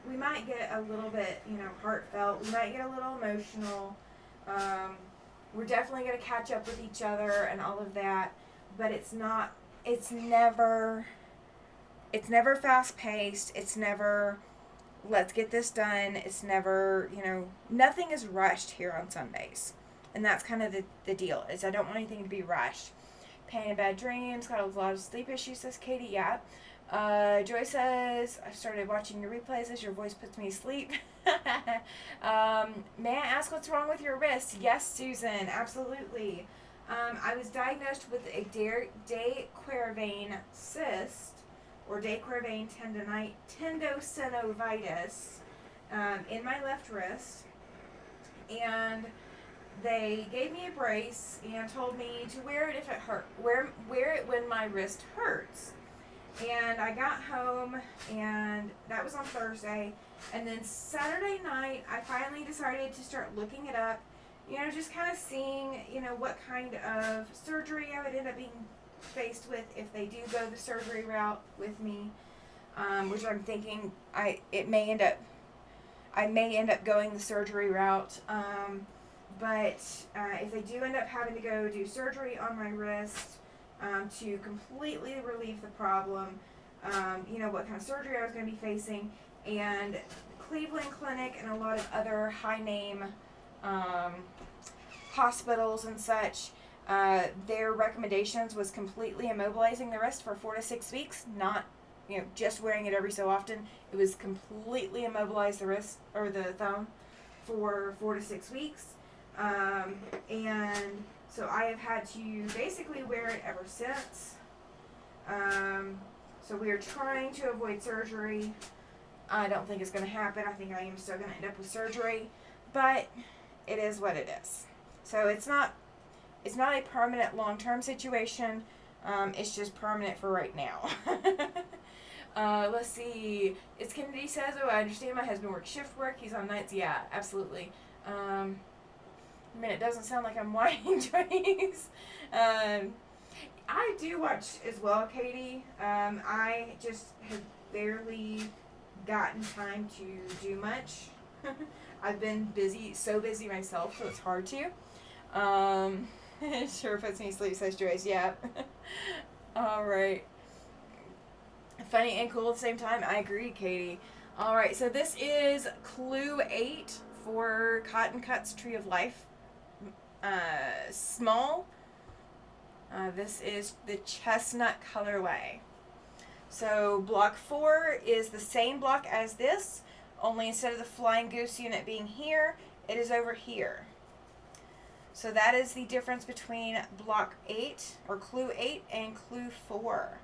we might get a little bit, heartfelt. We might get a little emotional. We're definitely going to catch up with each other and all of that. But it's never fast paced. It's never, let's get this done. It's never, nothing is rushed here on Sundays. And that's kind of the deal, is I don't want anything to be rushed. Pain and bad dreams, got a lot of sleep issues, says Katie. Yeah. Joy says, I started watching your replays as your voice puts me to sleep. May I ask what's wrong with your wrist? Yes, Susan, absolutely. I was diagnosed with a de Quervain cyst, or de Quervain tendinosynovitis, in my left wrist. And they gave me a brace and told me to wear it if it hurt, wear it when my wrist hurts. And I got home, and that was on Thursday. And then Saturday night, I finally decided to start looking it up, just kind of seeing, what kind of surgery I would end up being faced with if they do go the surgery route with me, which I'm thinking I may end up going the surgery route. But if they do end up having to go do surgery on my wrist, to completely relieve the problem, what kind of surgery I was going to be facing, and Cleveland Clinic and a lot of other high-name hospitals and such, their recommendations was completely immobilizing the wrist for 4 to 6 weeks, not just wearing it every so often. It was completely immobilize the wrist or the thumb for 4 to 6 weeks, and so I have had to basically wear it ever since. So we are trying to avoid surgery. I don't think it's going to happen. I think I am still going to end up with surgery, but it is what it is. So it's not a permanent long-term situation. It's just permanent for right now. Let's see. It's Kennedy says, oh, I understand my husband works shift work. He's on nights. Yeah, absolutely. I mean, it doesn't sound like I'm whining trees. I do watch as well, Katie. I just have barely gotten time to do much. I've been so busy myself, so it's hard to. Sure puts me to sleep, says Joyce. Yeah. All right. Funny and cool at the same time. I agree, Katie. All right, so this is Clue 8 for Cotton Cuts Tree of Life. Small. This is the chestnut colorway. So block 4 is the same block as this, only instead of the flying goose unit being here, it is over here. So that is the difference between block 8 or Clue 8 and Clue 4.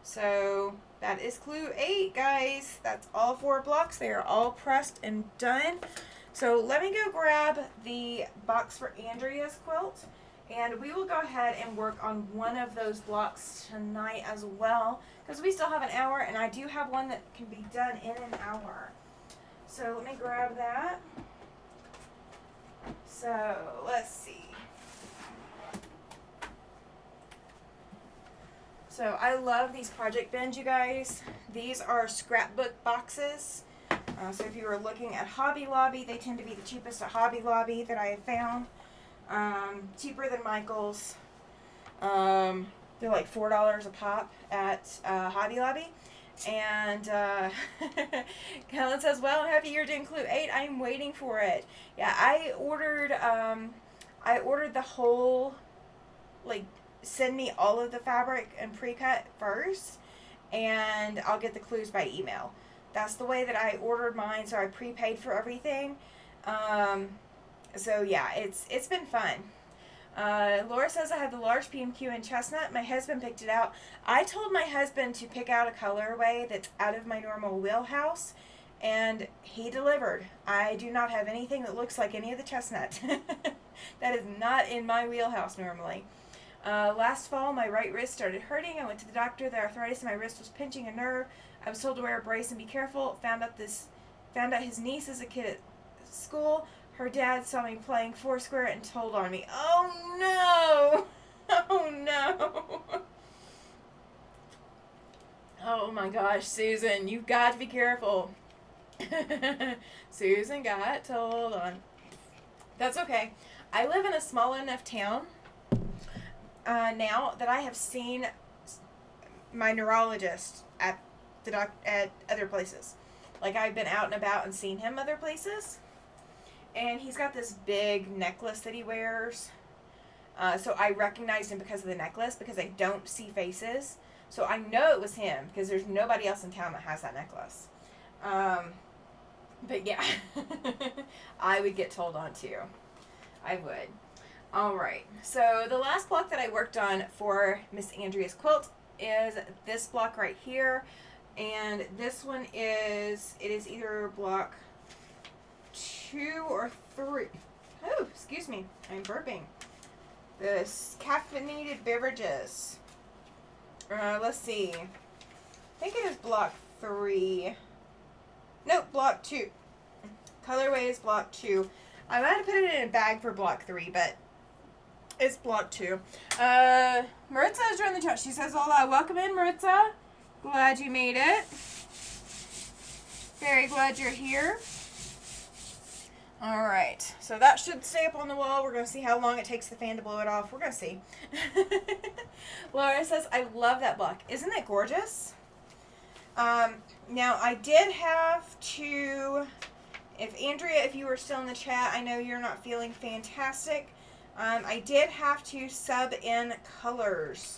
So that is Clue 8, guys. That's all 4 blocks. They are all pressed and done. So let me go grab the box for Andrea's quilt, and we will go ahead and work on one of those blocks tonight as well, because we still have an hour, and I do have one that can be done in an hour. So let me grab that. So let's see. So I love these project bins, you guys. These are scrapbook boxes. So if you were looking at Hobby Lobby, they tend to be the cheapest at Hobby Lobby that I have found. Cheaper than Michael's. They're like $4 a pop at Hobby Lobby. And Helen says, well, I'm happy you're doing Clue 8. I'm waiting for it. Yeah, I ordered the whole, like, send me all of the fabric and pre-cut first, and I'll get the clues by email. That's the way that I ordered mine, so I prepaid for everything. So yeah, it's been fun. Laura says, I have the large PMQ in chestnut. My husband picked it out. I told my husband to pick out a colorway that's out of my normal wheelhouse, and he delivered. I do not have anything that looks like any of the chestnut. That is not in my wheelhouse normally. Last fall, my right wrist started hurting. I went to the doctor. The arthritis in my wrist was pinching a nerve. I was told to wear a brace and be careful. Found out his niece is a kid at school. Her dad saw me playing Foursquare and told on me. Oh no! Oh no! Oh my gosh, Susan, you've got to be careful. Susan got told on. That's okay. I live in a small enough town now that I have seen my neurologist at other places. Like, I've been out and about and seen him other places. And he's got this big necklace that he wears. So I recognized him because of the necklace, because I don't see faces. So I know it was him, because there's nobody else in town that has that necklace. But yeah, I would get told on too. I would. Alright, so the last block that I worked on for Miss Andrea's quilt is this block right here. And this one is either block 2 or 3. Oh, excuse me, I'm burping. This caffeinated beverages. Let's see. I think it is block 3. Nope, block 2. Colorway is block 2. I might have put it in a bag for block 3, but it's block 2. Maritza is joining the chat. She says, hola, welcome in, Maritza. Glad you made it. Very glad you're here. Alright, so that should stay up on the wall. We're going to see how long it takes the fan to blow it off. We're going to see. Laura says, I love that block. Isn't it gorgeous? Now, I did have to, if you were still in the chat, I know you're not feeling fantastic. I did have to sub in colors.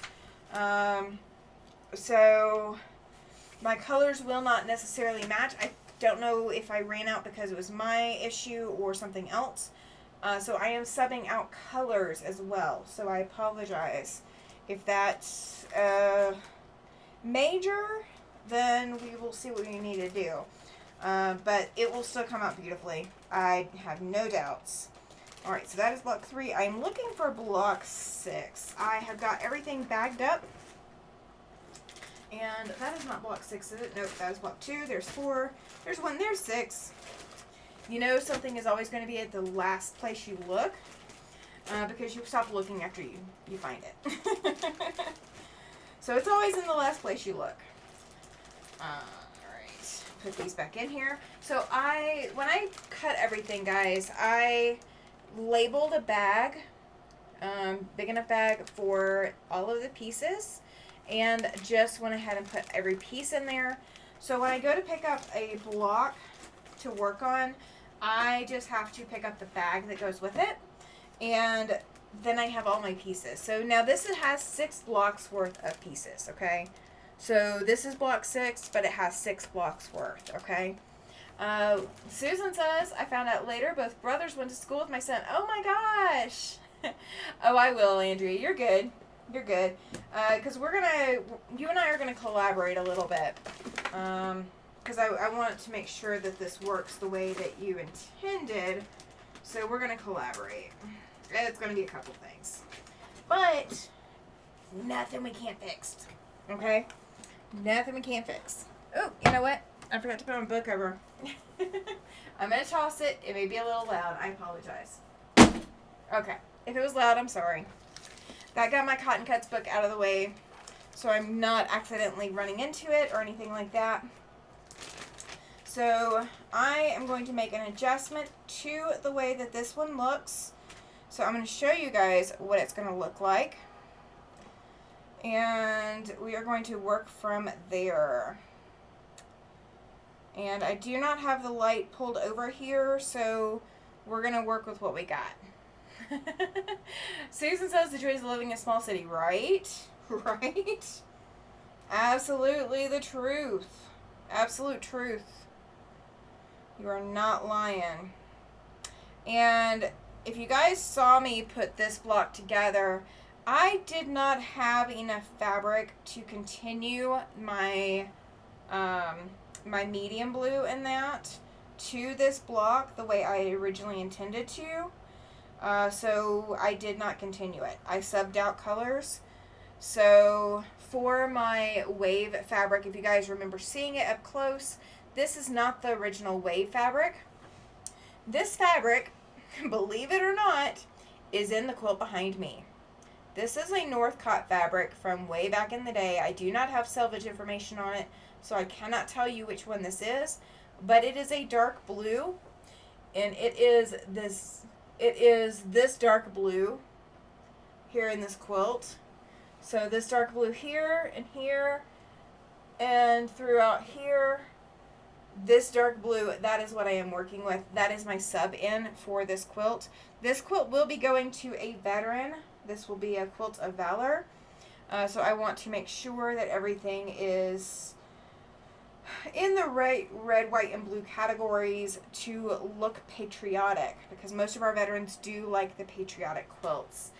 So, my colors will not necessarily match. I don't know if I ran out because it was my issue or something else. So I am subbing out colors as well. So I apologize if that's major, then we will see what we need to do. But it will still come out beautifully. I have no doubts. Alright, so that is block 3. I'm looking for block 6. I have got everything bagged up. And that is not block 6, is it? Nope, that is block 2. There's 4. There's 1. There's 6. You know something is always going to be at the last place you look. Because you stop looking after you find it. So it's always in the last place you look. Alright, put these back in here. So when I cut everything, guys, I labeled a bag, big enough bag for all of the pieces, and just went ahead and put every piece in there. So when I go to pick up a block to work on, I just have to pick up the bag that goes with it, and then I have all my pieces. So now this has 6 blocks worth of pieces, okay? So this is block 6, but it has 6 blocks worth, okay? Susan says, I found out later both brothers went to school with my son. Oh my gosh! Oh, I will, Andrea. You're good. You're good. Because you and I are going to collaborate a little bit. Because I want to make sure that this works the way that you intended. So we're going to collaborate. It's going to be a couple things. But nothing we can't fix. Okay? Nothing we can't fix. Oh, you know what? I forgot to put my book over. I'm going to toss it. It may be a little loud. I apologize. Okay. If it was loud, I'm sorry. That got my Cotton Cuts book out of the way, so I'm not accidentally running into it or anything like that. So I am going to make an adjustment to the way that this one looks. So I'm going to show you guys what it's going to look like. And we are going to work from there. And I do not have the light pulled over here, so we're going to work with what we got. Susan says the joys of living in a small city, right? Right? Absolutely the truth. Absolute truth. You are not lying. And if you guys saw me put this block together, I did not have enough fabric to continue my my medium blue in that to this block the way I originally intended to. So I did not continue it. I subbed out colors. So for my wave fabric, if you guys remember seeing it up close, this is not the original wave fabric. This fabric, believe it or not, is in the quilt behind me. This is a Northcott fabric from way back in the day. I do not have selvage information on it, so I cannot tell you which one this is, but it is a dark blue, and it is this dark blue here in this quilt. So this dark blue here and throughout here, this dark blue, that is what I am working with. That is my sub in for this quilt. This quilt will be going to a veteran. This will be a quilt of valor. So I want to make sure that everything is in the red, white, and blue categories to look patriotic, because most of our veterans do like the patriotic quilts.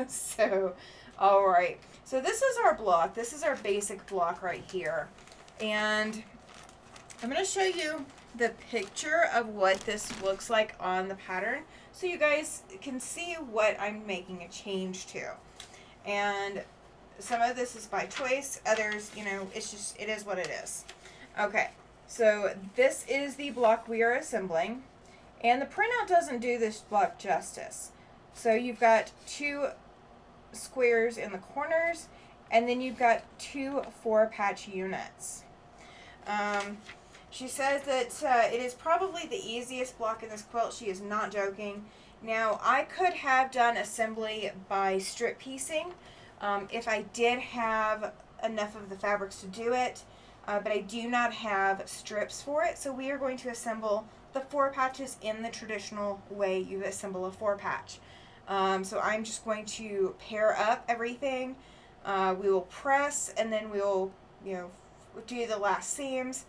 So, alright. So this is our block. This is our basic block right here. And I'm going to show you the picture of what this looks like on the pattern so you guys can see what I'm making a change to. And some of this is by choice, others, you know, it is what it is. Okay, so this is the block we are assembling, and the printout doesn't do this block justice. So you've got 2 squares in the corners, and then you've got 2 4-patch units. She says that it is probably the easiest block in this quilt. She is not joking. Now, I could have done assembly by strip piecing if I did have enough of the fabrics to do it, but I do not have strips for it, so we are going to assemble the 4 patches in the traditional way you assemble a 4-patch. So I'm just going to pair up everything. We will press, and then we will, you know, do the last seams,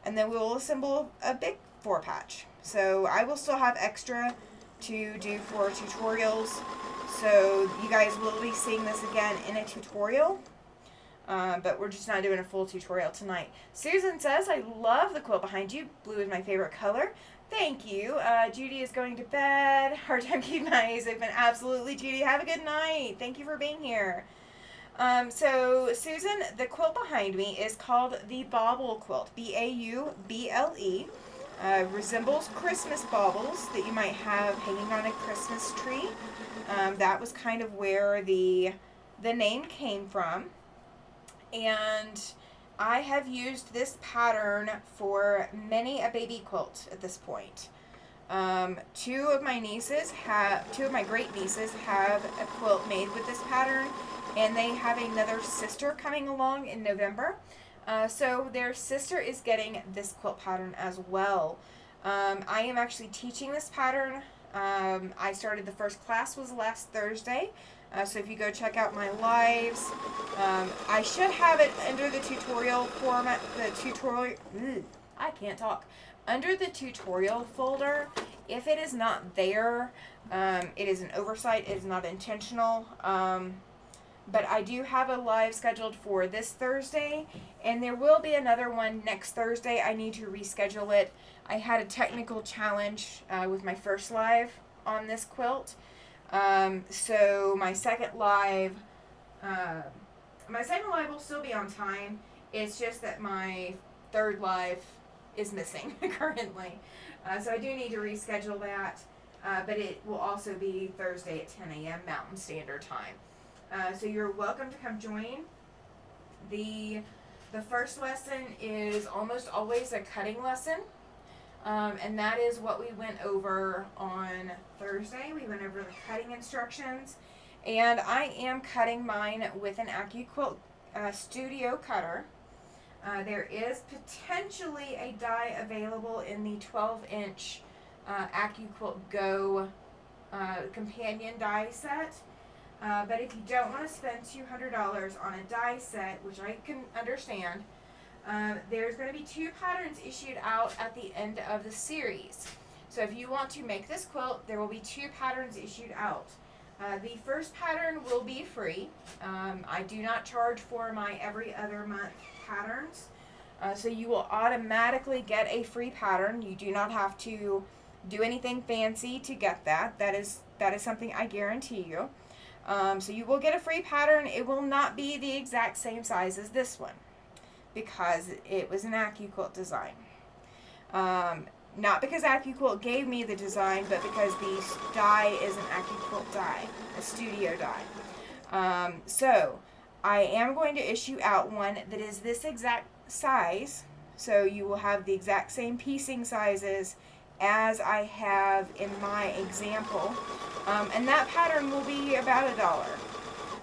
and then we will assemble a big 4-patch. So I will still have extra to do for tutorials, so you guys will be seeing this again in a tutorial. but we're just not doing a full tutorial tonight. Susan says, I love the quilt behind you. Blue is my favorite color. Thank you. Judy is going to bed. Hard time keeping my eyes open. Absolutely, Judy. Have a good night. Thank you for being here. So, Susan, the quilt behind me is called the Bauble quilt. B-A-U-B-L-E. Resembles Christmas baubles that you might have hanging on a Christmas tree. That was kind of where the name came from. And I have used this pattern for many a baby quilt at this point. Two of my great nieces have a quilt made with this pattern, and they have another sister coming along in November. So their sister is getting this quilt pattern as well. I am actually teaching this pattern. I started the first class was last Thursday. So if you go check out my lives, I should have it under the tutorial format, I can't talk. Under the tutorial folder. If it is not there, it is an oversight, it is not intentional. But I do have a live scheduled for this Thursday, and there will be another one next Thursday. I need to reschedule it. I had a technical challenge with my first live on this quilt. So my second live will still be on time. It's just that my third live is missing currently. So I do need to reschedule that. But it will also be Thursday at 10 a.m. Mountain Standard Time. So you're welcome to come join. The first lesson is almost always a cutting lesson. And that is what we went over on Thursday. We went over the cutting instructions. And I am cutting mine with an AccuQuilt Studio Cutter. There is potentially a die available in the 12-inch AccuQuilt Go companion die set. But if you don't want to spend $200 on a die set, which I can understand, there's going to be 2 patterns issued out at the end of the series. So if you want to make this quilt, there will be 2 patterns issued out. The first pattern will be free. I do not charge for my every other month patterns. So you will automatically get a free pattern. You do not have to do anything fancy to get that. That is something I guarantee you. So you will get a free pattern. It will not be the exact same size as this one, because it was an AccuQuilt design. Not because AccuQuilt gave me the design, but because the die is an AccuQuilt die, a studio die. So I am going to issue out one that is this exact size. So you will have the exact same piecing sizes as I have in my example. And that pattern will be about $1.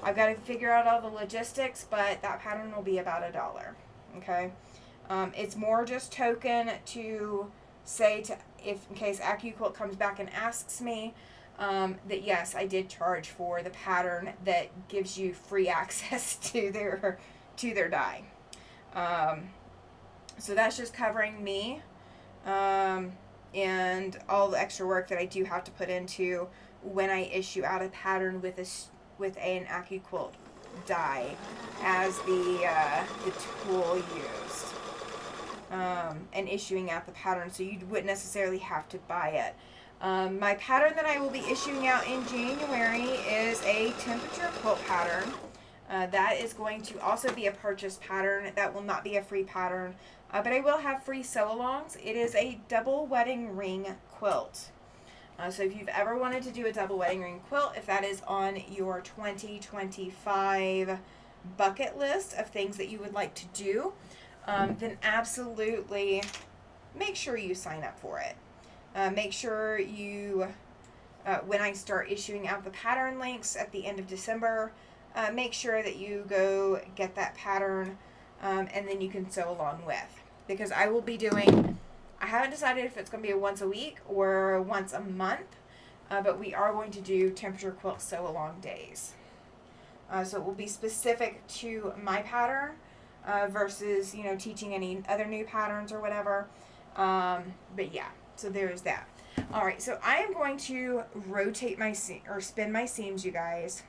I've got to figure out all the logistics, but that pattern will be about $1. Okay? It's more just token to say in case AccuQuilt comes back and asks me, that yes, I did charge for the pattern that gives you free access to their die. So that's just covering me, and all the extra work that I do have to put into when I issue out a pattern with an AccuQuilt die as the tool used, and issuing out the pattern, so you wouldn't necessarily have to buy it. My pattern that I will be issuing out in January is a temperature quilt pattern. That is going to also be a purchase pattern. That will not be a free pattern, but I will have free sew-alongs. It is a double wedding ring quilt. So if you've ever wanted to do a double wedding ring quilt, if that is on your 2025 bucket list of things that you would like to do, then absolutely make sure you sign up for it. Make sure you, when I start issuing out the pattern links at the end of December, make sure that you go get that pattern, and then you can sew along with. Because I will be doing, I haven't decided if it's going to be a once a week or once a month, but we are going to do temperature quilt sew along days. So it will be specific to my pattern versus, teaching any other new patterns or whatever. But yeah, so there is that. All right, so I am going to rotate my spin my seams, you guys.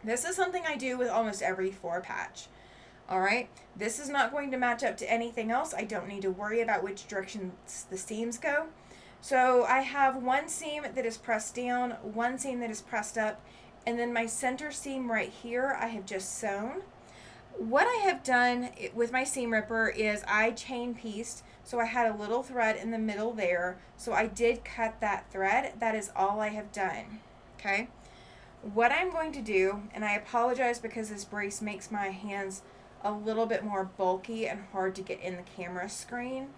This is something I do with almost every 4 patch. All right, this is not going to match up to anything else. I don't need to worry about which direction the seams go. So I have one seam that is pressed down, one seam that is pressed up, and then my center seam right here I have just sewn. What I have done with my seam ripper is I chain pieced, so I had a little thread in the middle there, so I did cut that thread. That is all I have done. Okay, what I'm going to do, and I apologize because this brace makes my hands a little bit more bulky and hard to get in the camera screen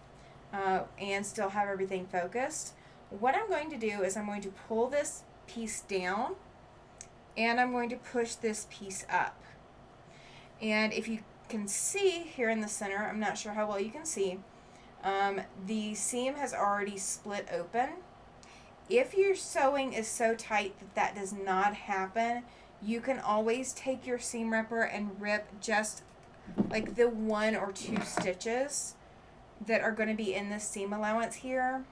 and still have everything focused. What I'm going to do is I'm going to pull this piece down and I'm going to push this piece up. And if you can see here in the center, I'm not sure how well you can see, the seam has already split open. If your sewing is so tight that that does not happen, you can always take your seam ripper and rip just like the 1 or 2 stitches that are going to be in this seam allowance here.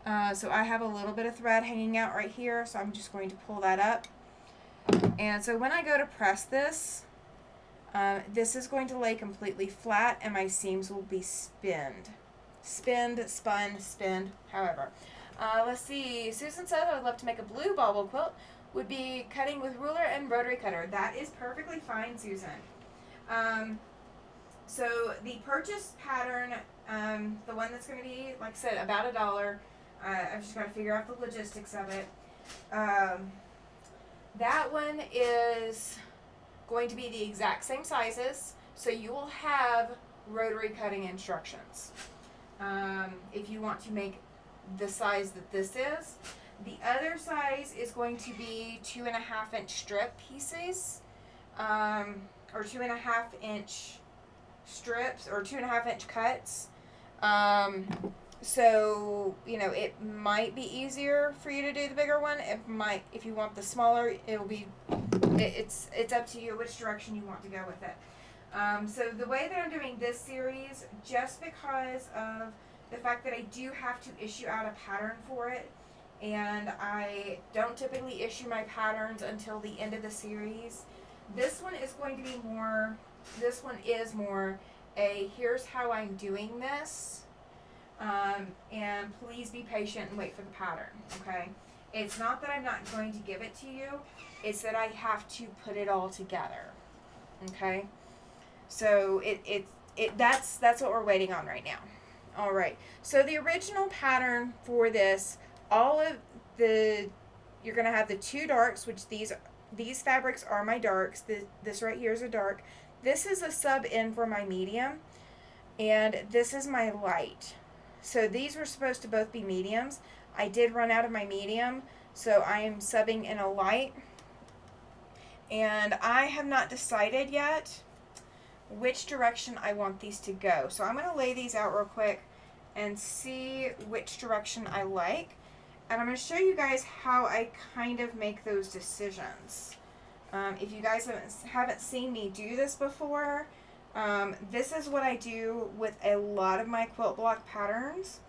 So I have a little bit of thread hanging out right here, so I'm just going to pull that up. And so when I go to press this, this is going to lay completely flat and my seams will be spinned. Spinned, however. Let's see, Susan said I would love to make a blue bauble quilt. Would be cutting with ruler and rotary cutter. That is perfectly fine, Susan. So the purchase pattern, the one that's going to be, like I said, about $1. I've just got to figure out the logistics of it. That one is going to be the exact same sizes, so you will have rotary cutting instructions. If you want to make the size that this is. The other size is going to be 2.5-inch strip pieces, or 2.5-inch strips, or 2.5-inch cuts. So, you know, it might be easier for you to do the bigger one. It might, if you want the smaller, it will be, it's up to you which direction you want to go with it. So the way that I'm doing this series, just because of the fact that I do have to issue out a pattern for it, and I don't typically issue my patterns until the end of the series, this one is going to be more, this one is more a, here's how I'm doing this, and please be patient and wait for the pattern, okay? It's not that I'm not going to give it to you, it's that I have to put it all together, okay? So that's what we're waiting on right now. All right, so the original pattern for this, all of the, you're going to have the 2 darks, which these fabrics are my darks. This right here is a dark. This is a sub-in for my medium, and this is my light. So these were supposed to both be mediums. I did run out of my medium, so I am subbing in a light. And I have not decided yet which direction I want these to go. So I'm going to lay these out real quick and see which direction I like. And I'm going to show you guys how I kind of make those decisions. If you guys haven't seen me do this before, this is what I do with a lot of my quilt block patterns.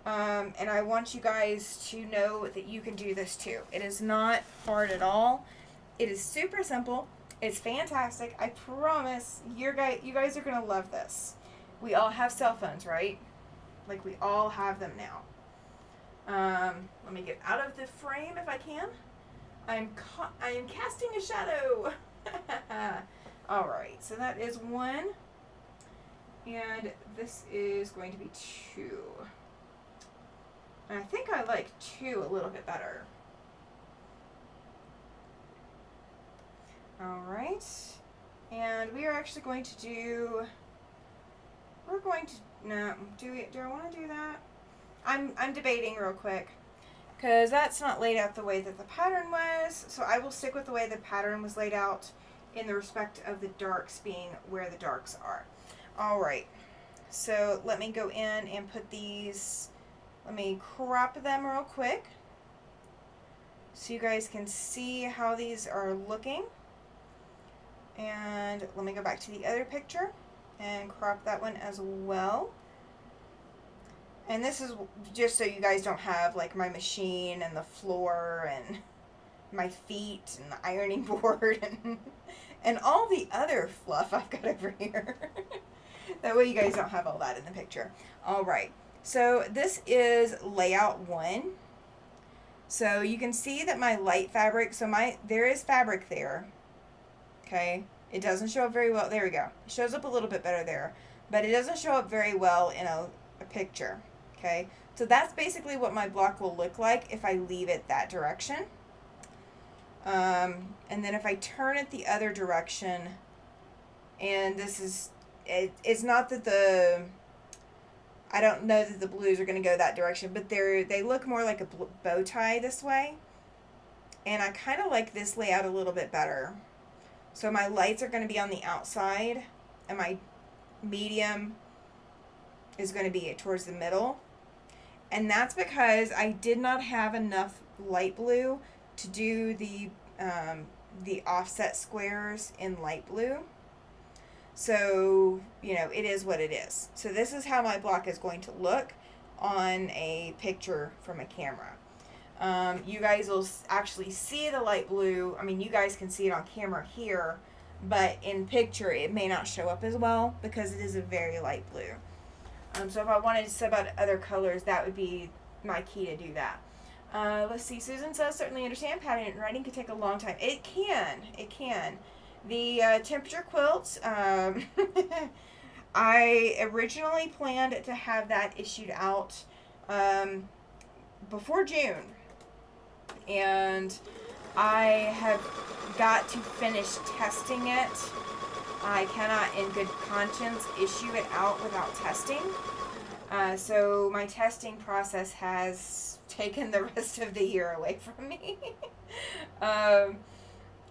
And I want you guys to know that you can do this too. It is not hard at all. It is super simple. It's fantastic. I promise you guys are going to love this. We all have cell phones, right? Like, we all have them now. Let me get out of the frame if I can. I am casting a shadow. All right, so that is 1. And this is going to be 2. And I think I like 2 a little bit better. All right, and we are actually going to do, no, do I want to do that? I'm debating real quick, because that's not laid out the way that the pattern was, so I will stick with the way the pattern was laid out in the respect of the darks being where the darks are. All right, so let me go in and put these, let me crop them real quick so you guys can see how these are looking. And let me go back to the other picture and crop that one as well. And this is just so you guys don't have like my machine and the floor and my feet and the ironing board and and all the other fluff I've got over here. That way you guys don't have all that in the picture. All right, so this is layout 1. So you can see that my light fabric, there is fabric there, okay? It doesn't show up very well. There we go. It shows up a little bit better there, but it doesn't show up very well in a picture, okay? So that's basically what my block will look like if I leave it that direction. And then if I turn it the other direction, and this is, it's not that I don't know that the blues are going to go that direction, but they look more like a bow tie this way. And I kind of like this layout a little bit better. So my lights are going to be on the outside, and my medium is going to be towards the middle. And that's because I did not have enough light blue to do the offset squares in light blue. So, it is what it is. So this is how my block is going to look on a picture from a camera. You guys will actually see the light blue. I mean, you guys can see it on camera here, but in picture it may not show up as well because it is a very light blue. So if I wanted to sub out other colors, that would be my key to do that. Let's see. Susan says, certainly understand pattern writing can take a long time. It can. The temperature quilts, I originally planned to have that issued out before June. And I have got to finish testing it. I cannot, in good conscience, issue it out without testing. So my testing process has taken the rest of the year away from me.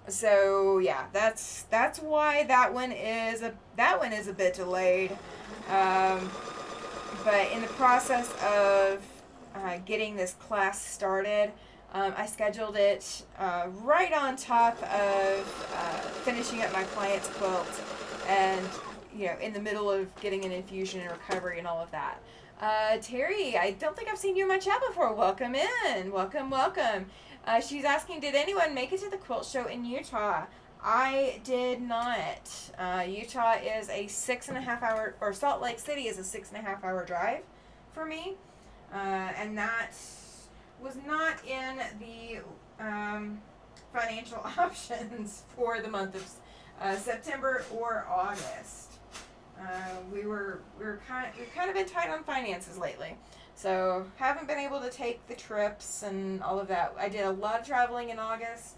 So yeah, that's why that one is a bit delayed. But in the process of getting this class started, I scheduled it right on top of finishing up my client's quilt, and in the middle of getting an infusion and recovery and all of that. Terry, I don't think I've seen you in my chat before. Welcome in. Welcome. She's asking, did anyone make it to the quilt show in Utah? I did not. Utah is a 6.5 hour, or Salt Lake City is a 6.5 hour drive for me. And that was not in the financial options for the month of September or August. We've kind of been tight on finances lately, so haven't been able to take the trips and all of that. I did a lot of traveling in August,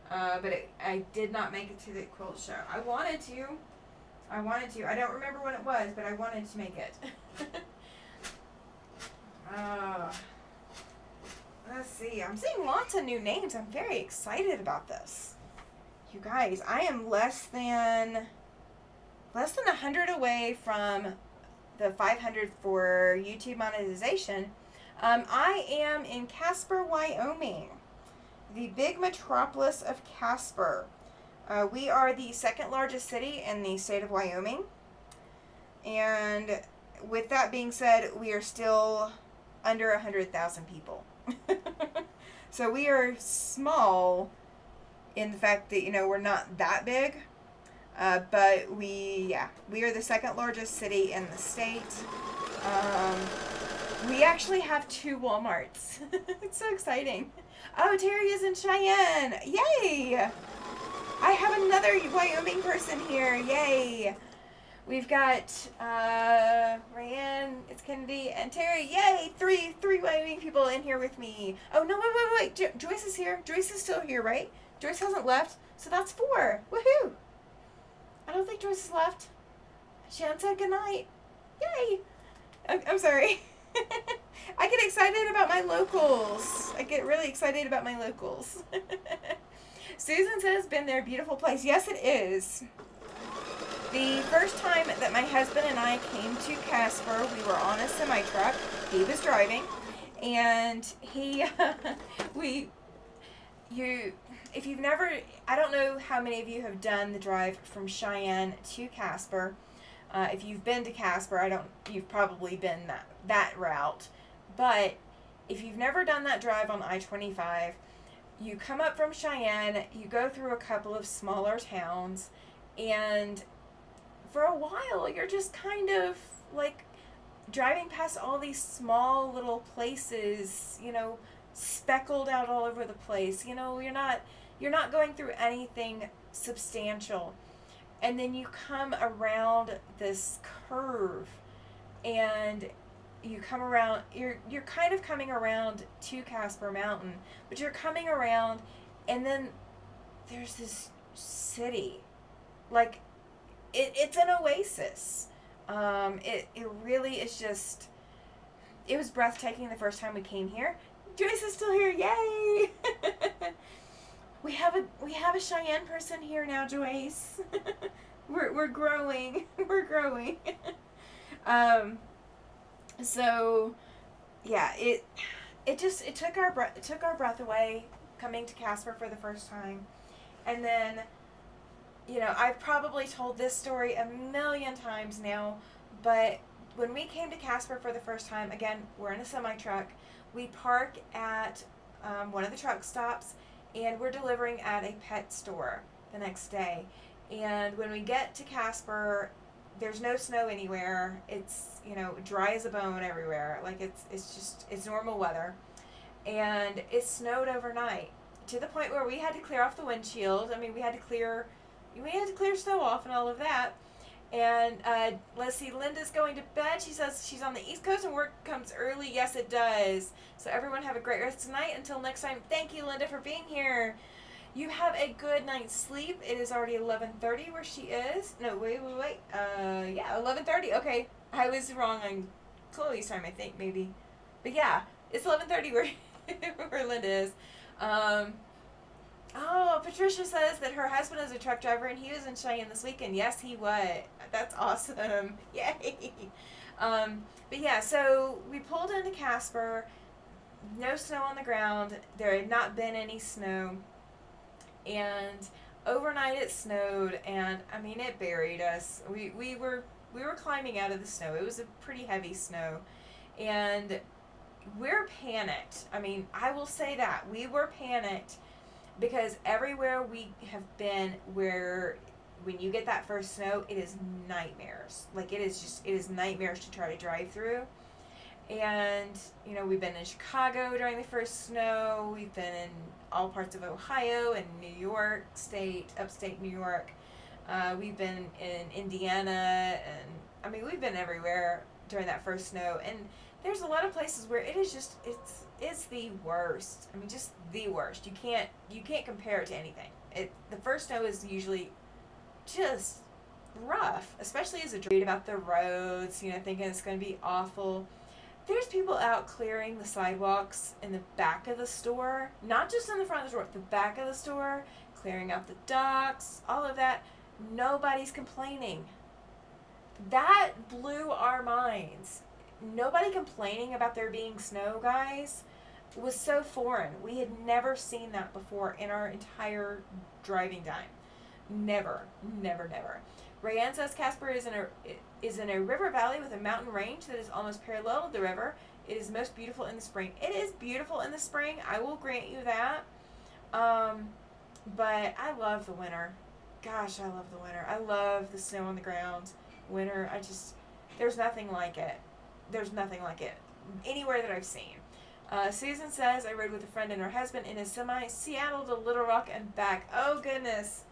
but I did not make it to the quilt show. I wanted to. I don't remember when it was, but I wanted to make it. Let's see. I'm seeing lots of new names. I'm very excited about this. You guys, I am less than 100 away from the 500 for YouTube monetization. I am in Casper, Wyoming, the big metropolis of Casper. We are the second largest city in the state of Wyoming. And with that being said, we are still under 100,000 people. So we are small in the fact that, we're not that big. But we are the second largest city in the state. We actually have 2 Walmarts. It's so exciting. Oh, Terry is in Cheyenne. Yay! I have another Wyoming person here. Yay! We've got Rayanne, it's Kennedy, and Terry. Yay! Three Wyoming people in here with me. Oh, no, wait. Joyce is here. Joyce is still here, right? Joyce hasn't left, so that's 4. Woohoo! I don't think Joyce has left. Shan said goodnight. Yay! I'm sorry. I get excited about my locals. I get really excited about my locals. Susan says, been there, beautiful place. Yes, it is. The first time that my husband and I came to Casper, we were on a semi-truck. He was driving. And if you've never, I don't know how many of you have done the drive from Cheyenne to Casper. If you've been to Casper, you've probably been that route. But if you've never done that drive on I-25, you come up from Cheyenne, you go through a couple of smaller towns, and for a while you're just kind of like driving past all these small little places, speckled out all over the place. You're not going through anything substantial. And then you come around this curve, and you come around, you're kind of coming around to Casper Mountain, but you're coming around, and then there's this city. Like, it's an oasis. It really is just, it was breathtaking the first time we came here. Joyce is still here, yay! we have a Cheyenne person here now, Joyce. we're growing. We're growing. So yeah, it took our breath away coming to Casper for the first time. And then, I've probably told this story a million times now, but when we came to Casper for the first time, again, we're in a semi-truck. We park at one of the truck stops, and we're delivering at a pet store the next day. And when we get to Casper, there's no snow anywhere. It's, dry as a bone everywhere. Like, it's normal weather. And it snowed overnight to the point where we had to clear off the windshield. I mean, we had to clear snow off and all of that. And let's see, Linda's going to bed. She says she's on the East Coast and work comes early. Yes, it does. So everyone have a great rest tonight. Until next time, thank you, Linda, for being here. You have a good night's sleep. It is already 11:30 where she is. No, wait. Yeah, 11:30. Okay, I was wrong on Chloe's time, I think, maybe. But yeah, it's 11:30 where Linda is. Oh, Patricia says that her husband is a truck driver and he was in Cheyenne this weekend. Yes, he was. That's awesome. Yay. But yeah, so we pulled into Casper. No snow on the ground. There had not been any snow. And overnight it snowed, and I mean, it buried us. We were climbing out of the snow. It was a pretty heavy snow, and we're panicked. I mean, I will say that we were panicked because everywhere we have been, where when you get that first snow, it is nightmares. Like, it is nightmares to try to drive through. And we've been in Chicago during the first snow. We've been in all parts of Ohio and New York State, upstate New York. We've been in Indiana, and I mean, we've been everywhere during that first snow. And there's a lot of places where it is just it's the worst. I mean, just the worst. You can't compare it to anything. The first snow is usually just rough, especially as a read about the roads. Thinking it's going to be awful. There's people out clearing the sidewalks in the back of the store, not just in the front of the store, the back of the store, clearing out the docks, all of that. Nobody's complaining. That blew our minds. Nobody complaining about there being snow, guys, was so foreign. We had never seen that before in our entire driving time. Never. Rayanne says Casper is in a river valley with a mountain range that is almost parallel to the river. It is most beautiful in the spring. It is beautiful in the spring. I will grant you that. But I love the winter. Gosh, I love the winter. I love the snow on the ground. Winter, there's nothing like it. There's nothing like it anywhere that I've seen. Susan says, I rode with a friend and her husband in a semi, Seattle to Little Rock and back. Oh, goodness.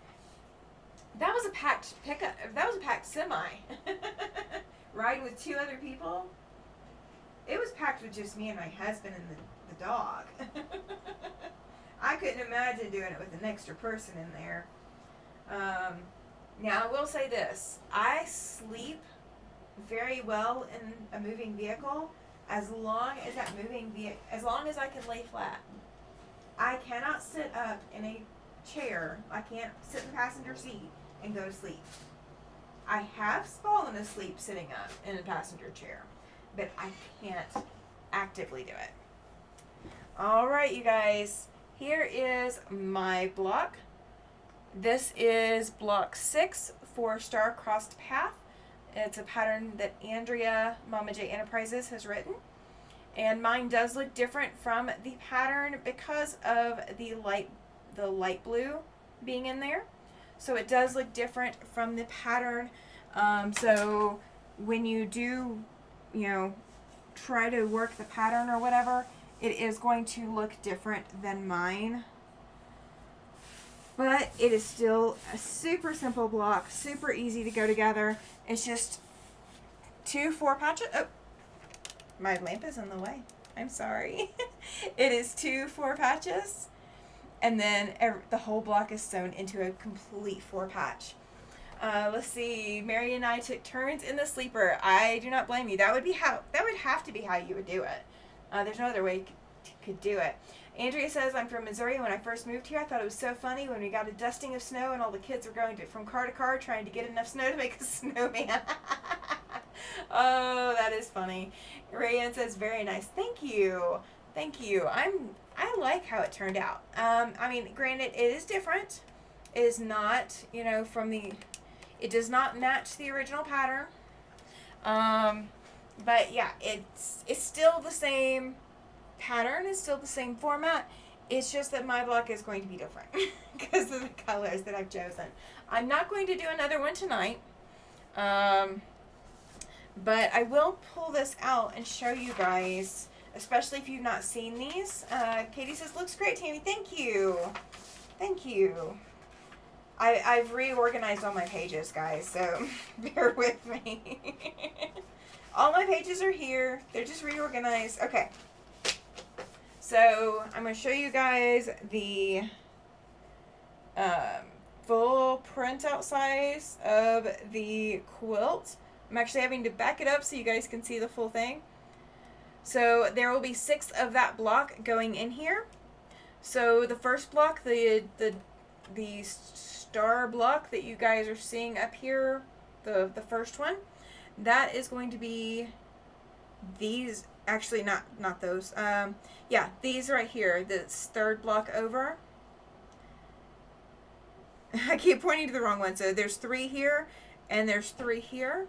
That was a packed pickup. That was a packed semi. Ride with 2 other people. It was packed with just me and my husband and the dog. I couldn't imagine doing it with an extra person in there. Now, I will say this. I sleep very well in a moving vehicle as long as I can lay flat. I cannot sit up in a chair. I can't sit in the passenger seat and go to sleep. I have fallen asleep sitting up in a passenger chair, but I can't actively do it. All right, you guys. Here is my block. This is block 6 for Star-Crossed Path. It's a pattern that Andrea, Mama J Enterprises, has written. And mine does look different from the pattern because of the light blue being in there. So it does look different from the pattern. So when you do, try to work the pattern or whatever, it is going to look different than mine. But it is still a super simple block, super easy to go together. It's just 2 4 patches. Oh, my lamp is in the way. I'm sorry. It is 2 4 patches, and then the whole block is sewn into a complete 4 patch. Let's see. Mary and I took turns in the sleeper. I do not blame you. That would have to be how you would do it. There's no other way you could do it. Andrea says, I'm from Missouri. When I first moved here, I thought it was so funny when we got a dusting of snow and all the kids were going from car to car trying to get enough snow to make a snowman. Oh, that is funny. Rayanne says, very nice. Thank you. Thank you. I like how it turned out. I mean, granted, it is different. It is not, it does not match the original pattern. But yeah, it's still the same pattern, is still the same format. It's just that my block is going to be different because of the colors that I've chosen. I'm not going to do another one tonight, but I will pull this out and show you guys, especially if you've not seen these. Katie says, looks great, Tammy. Thank you. Thank you. I've reorganized all my pages, guys, so bear with me. All my pages are here. They're just reorganized. Okay. So I'm going to show you guys the full printout size of the quilt. I'm actually having to back it up so you guys can see the full thing. So there will be 6 of that block going in here. So the first block, the star block that you guys are seeing up here, the first one, that is going to be these. Actually, not those. Yeah, these right here. This third block over. I keep pointing to the wrong one. So there's 3 here, and there's 3 here.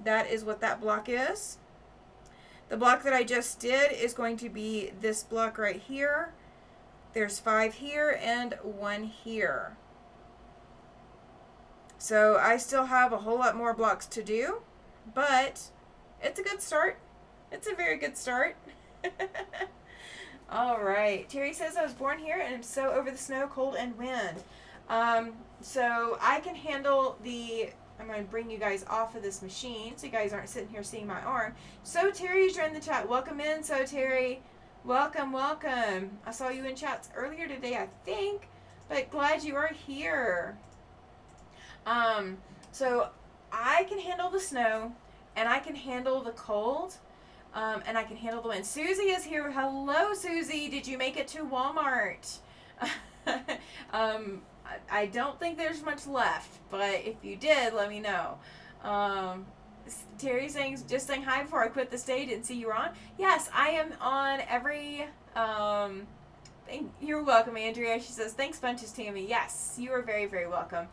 That is what that block is. The block that I just did is going to be this block right here. There's 5 here and 1 here. So I still have a whole lot more blocks to do, but it's a good start. It's a very good start. All right. Terry says, I was born here and I'm so over the snow, cold, and wind. So I can handle I'm going to bring you guys off of this machine so you guys aren't sitting here seeing my arm. So Terry's in the chat. Welcome in, So Terry. Welcome, welcome. I saw you in chats earlier today, I think, but glad you are here. So I can handle the snow, and I can handle the cold, and I can handle the wind. Susie is here. Hello, Susie. Did you make it to Walmart? I don't think there's much left, but if you did, let me know. Terry just saying hi before I quit the stage and see you were on. Yes, I am on every, you're welcome, Andrea. She says, thanks bunches, Tammy. Yes, you are very, very welcome.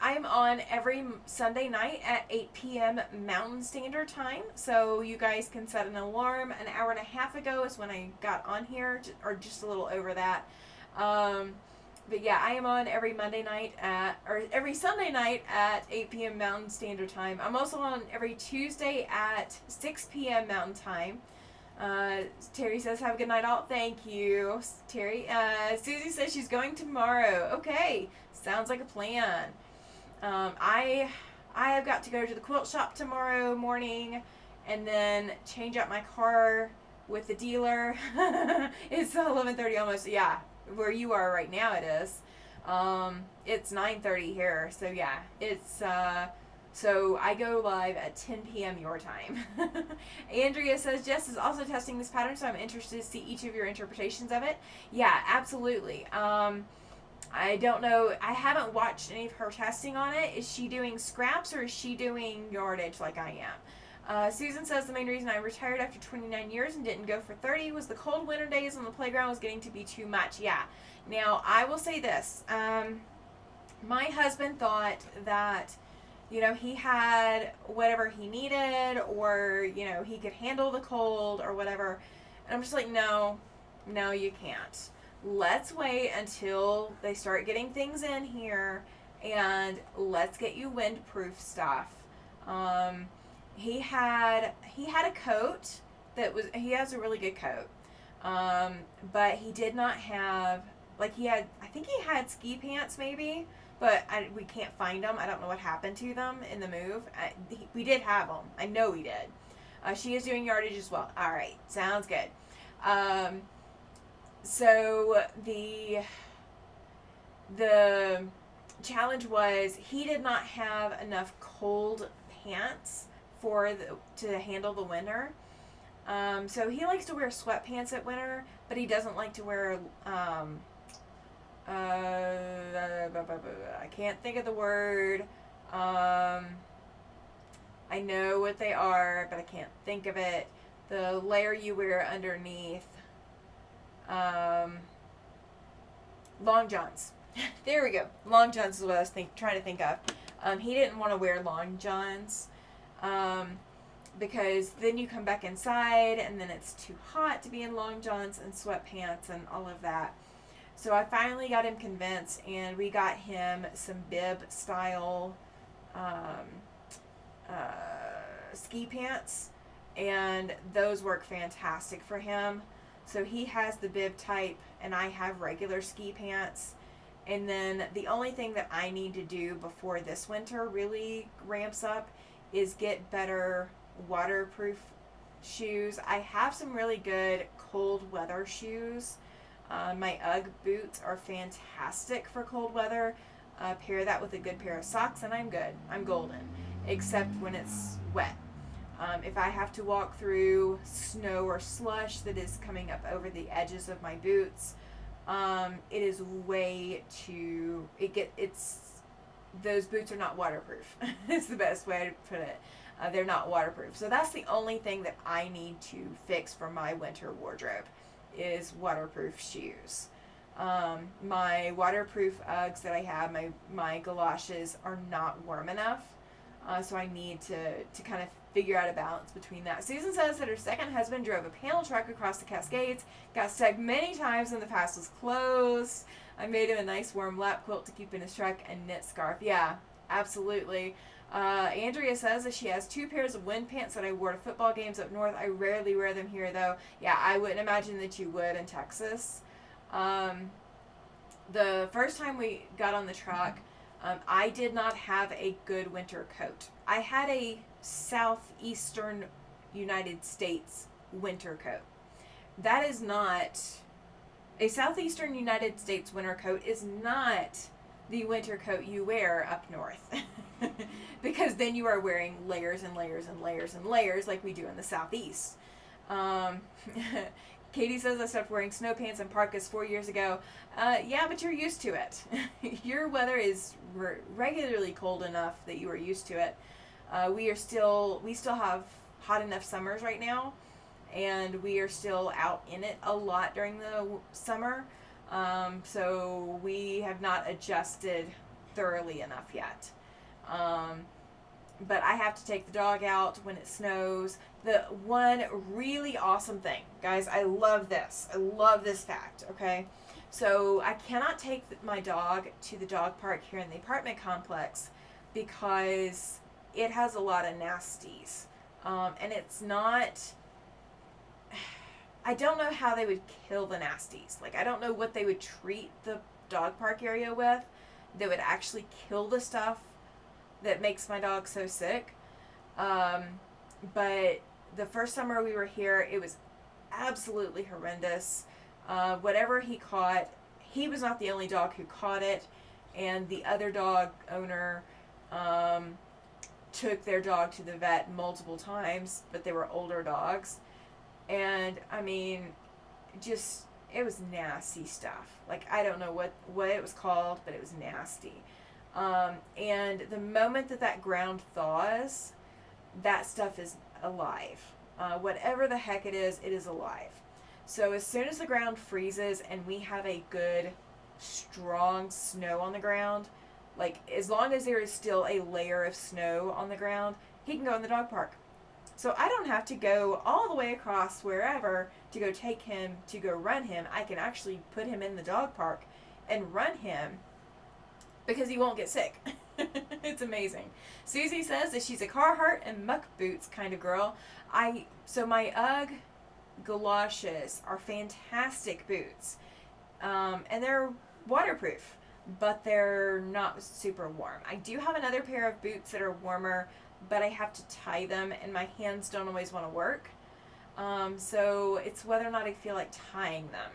I'm on every Sunday night at 8 p.m. Mountain Standard Time, so you guys can set an alarm. An hour and a half ago is when I got on here, or just a little over that. But yeah, I am on every every Sunday night at 8 p.m. Mountain Standard Time. I'm also on every Tuesday at 6 p.m. Mountain Time. Terry says, have a good night all. Thank you, Terry. Susie says she's going tomorrow. Okay, sounds like a plan. I have got to go to the quilt shop tomorrow morning and then change out my car with the dealer. It's 11:30 almost. Yeah, where you are right now it is. It's 9:30 here. So yeah, it's so I go live at 10 p.m. your time. Andrea says, Jess is also testing this pattern, so I'm interested to see each of your interpretations of it. Yeah, absolutely. I don't know. I haven't watched any of her testing on it. Is she doing scraps or is she doing yardage like I am? Susan says the main reason I retired after 29 years and didn't go for 30 was the cold winter days on the playground was getting to be too much. Yeah. Now, I will say this. My husband thought that he had whatever he needed, or, he could handle the cold or whatever. And I'm just like, no, no, you can't. Let's wait until they start getting things in here, and let's get you windproof stuff. Um, he had a coat he has a really good coat. But he did not have, I think he had ski pants maybe, but we can't find them. I don't know what happened to them in the move. We did have them. I know we did. She is doing yardage as well. All right, sounds good. So the challenge was he did not have enough cold pants to handle the winter. So he likes to wear sweatpants at winter, but he doesn't like to wear I can't think of the word. I know what they are, but I can't think of it. The layer you wear underneath. Long johns. There we go. Long johns is what I was trying to think of. He didn't want to wear long johns. Because then you come back inside and then it's too hot to be in long johns and sweatpants and all of that. So I finally got him convinced, and we got him some bib style ski pants, and those work fantastic for him. So he has the bib type and I have regular ski pants. And then the only thing that I need to do before this winter really ramps up is get better waterproof shoes. I have some really good cold weather shoes. My UGG boots are fantastic for cold weather. Pair that with a good pair of socks and I'm good. I'm golden. Except when it's wet. If I have to walk through snow or slush that is coming up over the edges of my boots, it is way too... Those boots are not waterproof. It's the best way to put it. They're not waterproof. So that's the only thing that I need to fix for my winter wardrobe is waterproof shoes. My waterproof Uggs that I have, my galoshes are not warm enough. So I need to kind of figure out a balance between that. Susan says that her second husband drove a panel truck across the Cascades, got stuck many times when the pass was closed. I made him a nice warm lap quilt to keep in his truck and knit scarf. Yeah, absolutely. Andrea says that she has 2 pairs of wind pants that I wore to football games up north. I rarely wear them here, though. Yeah, I wouldn't imagine that you would in Texas. The first time we got on the truck, I did not have a good winter coat. I had a southeastern United States winter coat. That is not... A southeastern United States winter coat is not the winter coat you wear up north. Because then you are wearing layers and layers and layers and layers like we do in the southeast. Katie says I stopped wearing snow pants and parkas 4 years ago. Yeah, but you're used to it. Your weather is regularly cold enough that you are used to it. We still have hot enough summers right now, and we are still out in it a lot during the summer. So we have not adjusted thoroughly enough yet. But I have to take the dog out when it snows. The one really awesome thing, guys, I love this. I love this fact, okay? So I cannot take my dog to the dog park here in the apartment complex because it has a lot of nasties. And it's not... I don't know how they would kill the nasties. Like, I don't know what they would treat the dog park area with that would actually kill the stuff that makes my dog so sick. But the first summer we were here, it was absolutely horrendous. Whatever he caught, he was not the only dog who caught it, and the other dog owner took their dog to the vet multiple times, but they were older dogs. And, I mean, just, it was nasty stuff. Like, I don't know what it was called, but it was nasty. And the moment that ground thaws, that stuff is alive. Whatever the heck it is alive. So as soon as the ground freezes and we have a good, strong snow on the ground, Like, as long as there is still a layer of snow on the ground, he can go in the dog park. So I don't have to go all the way across wherever to go take him to go run him. I can actually put him in the dog park and run him because he won't get sick. It's amazing. Susie says that she's a Carhartt and muck boots kind of girl. So my UGG galoshes are fantastic boots, and they're waterproof, but they're not super warm. I do have another pair of boots that are warmer, but I have to tie them, and my hands don't always want to work. So it's whether or not I feel like tying them.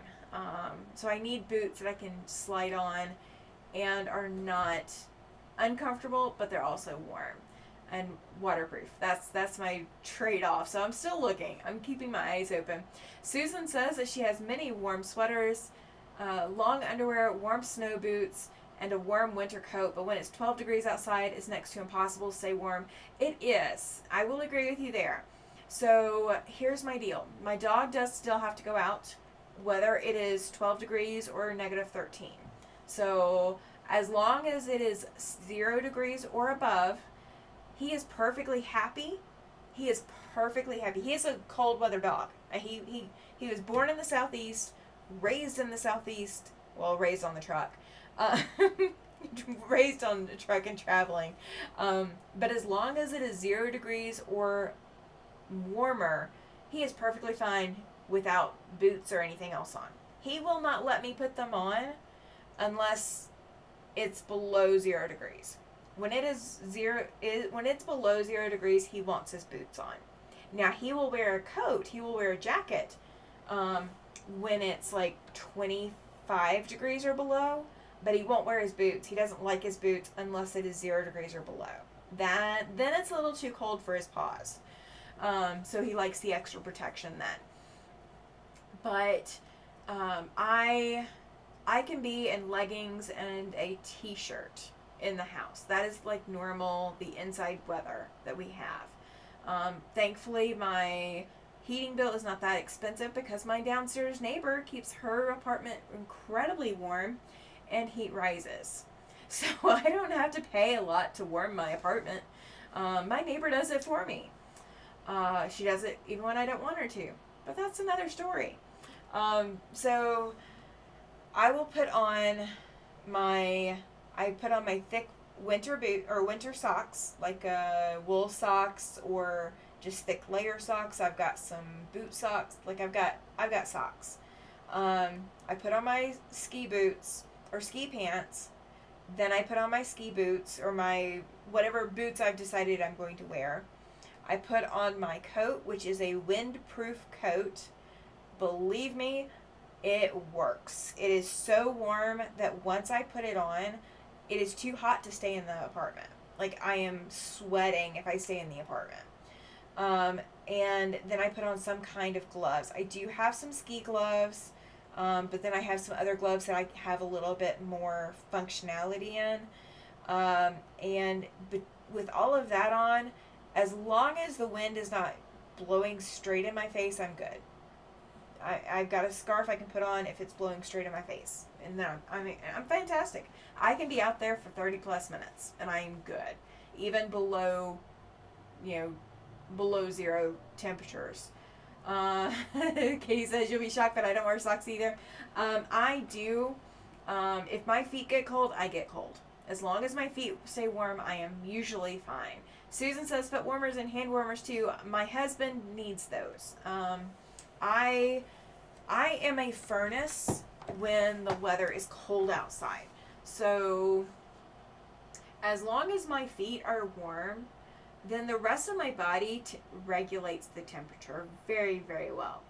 So I need boots that I can slide on and are not uncomfortable, but they're also warm and waterproof. That's my trade-off. So I'm still looking. I'm keeping my eyes open. Susan says that she has many warm sweaters, long underwear, warm snow boots, and a warm winter coat, but when it's 12 degrees outside, it's next to impossible to stay warm. It is. I will agree with you there. So here's my deal. My dog does still have to go out, whether it is 12 degrees or negative 13. So as long as it is 0 degrees or above, he is perfectly happy. He is perfectly happy. He is a cold weather dog. He was born in the Southeast, raised in the Southeast, well, raised on the truck. Raised on the truck and traveling. But as long as it is 0 degrees or warmer, he is perfectly fine without boots or anything else on. He will not let me put them on unless it's below 0 degrees. When it's below 0 degrees, he wants his boots on. Now, he will wear a coat, he will wear a jacket when it's like 25 degrees or below, but he won't wear his boots. He doesn't like his boots unless it is 0 degrees or below. Then it's a little too cold for his paws. So he likes the extra protection then. But I can be in leggings and a t-shirt in the house. That is like normal, the inside weather that we have. Thankfully, my heating bill is not that expensive because my downstairs neighbor keeps her apartment incredibly warm and heat rises. So I don't have to pay a lot to warm my apartment. My neighbor does it for me. She does it even when I don't want her to. But that's another story. So I will put on my thick winter boot or winter socks, like wool socks or just thick layer socks. I've got some boot socks. Like I've got socks. I put on my ski boots or ski pants. Then I put on my ski boots or my whatever boots I've decided I'm going to wear. I put on my coat, which is a windproof coat. Believe me, it works. It is so warm that once I put it on, it is too hot to stay in the apartment. Like, I am sweating if I stay in the apartment. And then I put on some kind of gloves. I do have some ski gloves, but then I have some other gloves that I have a little bit more functionality in. With all of that on, as long as the wind is not blowing straight in my face, I'm good. I've got a scarf I can put on if it's blowing straight in my face. And then I'm fantastic. I can be out there for 30 plus minutes and I'm good. Even below, below 0 temperatures. Katie says you'll be shocked that I don't wear socks either. I do. If my feet get cold, I get cold. As long as my feet stay warm, I am usually fine. Susan says foot warmers and hand warmers too. My husband needs those. I am a furnace when the weather is cold outside. So as long as my feet are warm, then the rest of my body regulates the temperature very, very well.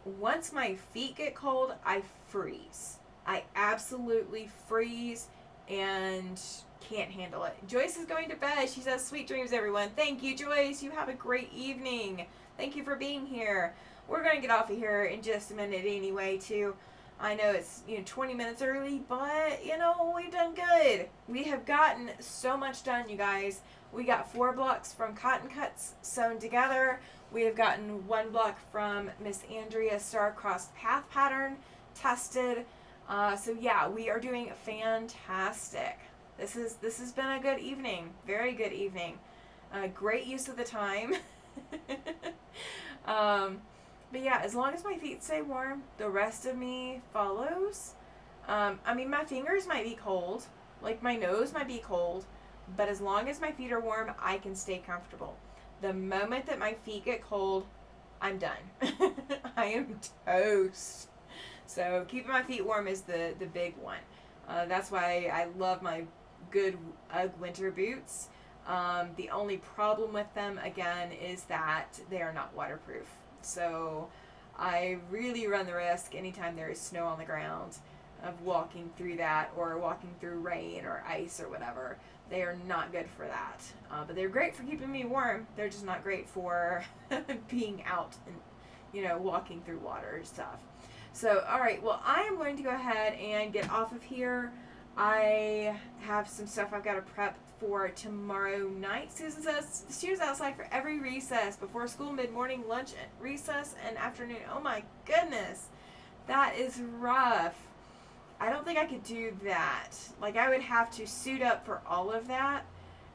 Once my feet get cold, I freeze. I absolutely freeze and can't handle it. Joyce is going to bed. She says, sweet dreams, everyone. Thank you, Joyce. You have a great evening. Thank you for being here. We're going to get off of here in just a minute anyway, too. I know it's 20 minutes early, but, we've done good. We have gotten so much done, you guys. We got 4 blocks from Cotton Cuts sewn together. We have gotten 1 block from Miss Andrea's Star-Crossed Path pattern tested. So, yeah, we are doing fantastic. This has been a good evening. Very good evening. Great use of the time. But yeah, as long as my feet stay warm, the rest of me follows. I mean, my fingers might be cold, like my nose might be cold, but as long as my feet are warm, I can stay comfortable. The moment that my feet get cold, I'm done. I am toast. So keeping my feet warm is the big one. That's why I love my good UGG winter boots. The only problem with them, again, is that they are not waterproof. So I really run the risk anytime there is snow on the ground of walking through that or walking through rain or ice or whatever. They are not good for that. But they're great for keeping me warm. They're just not great for being out and, walking through water and stuff. So, all right, well, I am going to go ahead and get off of here. I have some stuff I've got to prep for tomorrow night. Susan says the students outside for every recess, before school, mid-morning, lunch, recess, and afternoon. Oh my goodness. That is rough. I don't think I could do that. Like, I would have to suit up for all of that,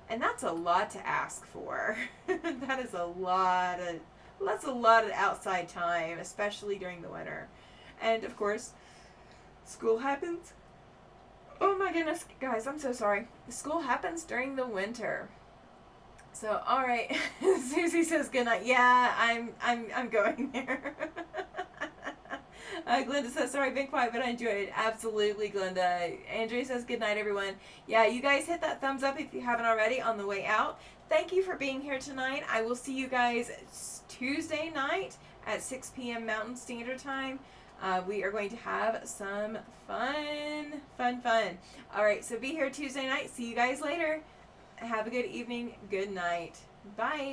and that's a lot to ask for. That's a lot of outside time, especially during the winter. And of course, school happens. Oh my goodness, guys, I'm so sorry. School happens during the winter. So, all right. Susie says good night. Yeah, I'm going there. Glenda says, sorry, been quiet, but I enjoyed it. Absolutely, Glenda. Andrea says, good night, everyone. Yeah, you guys hit that thumbs up if you haven't already on the way out. Thank you for being here tonight. I will see you guys Tuesday night at 6 p.m. Mountain Standard Time. We are going to have some fun. All right, so be here Tuesday night. See you guys later. Have a good evening. Good night. Bye.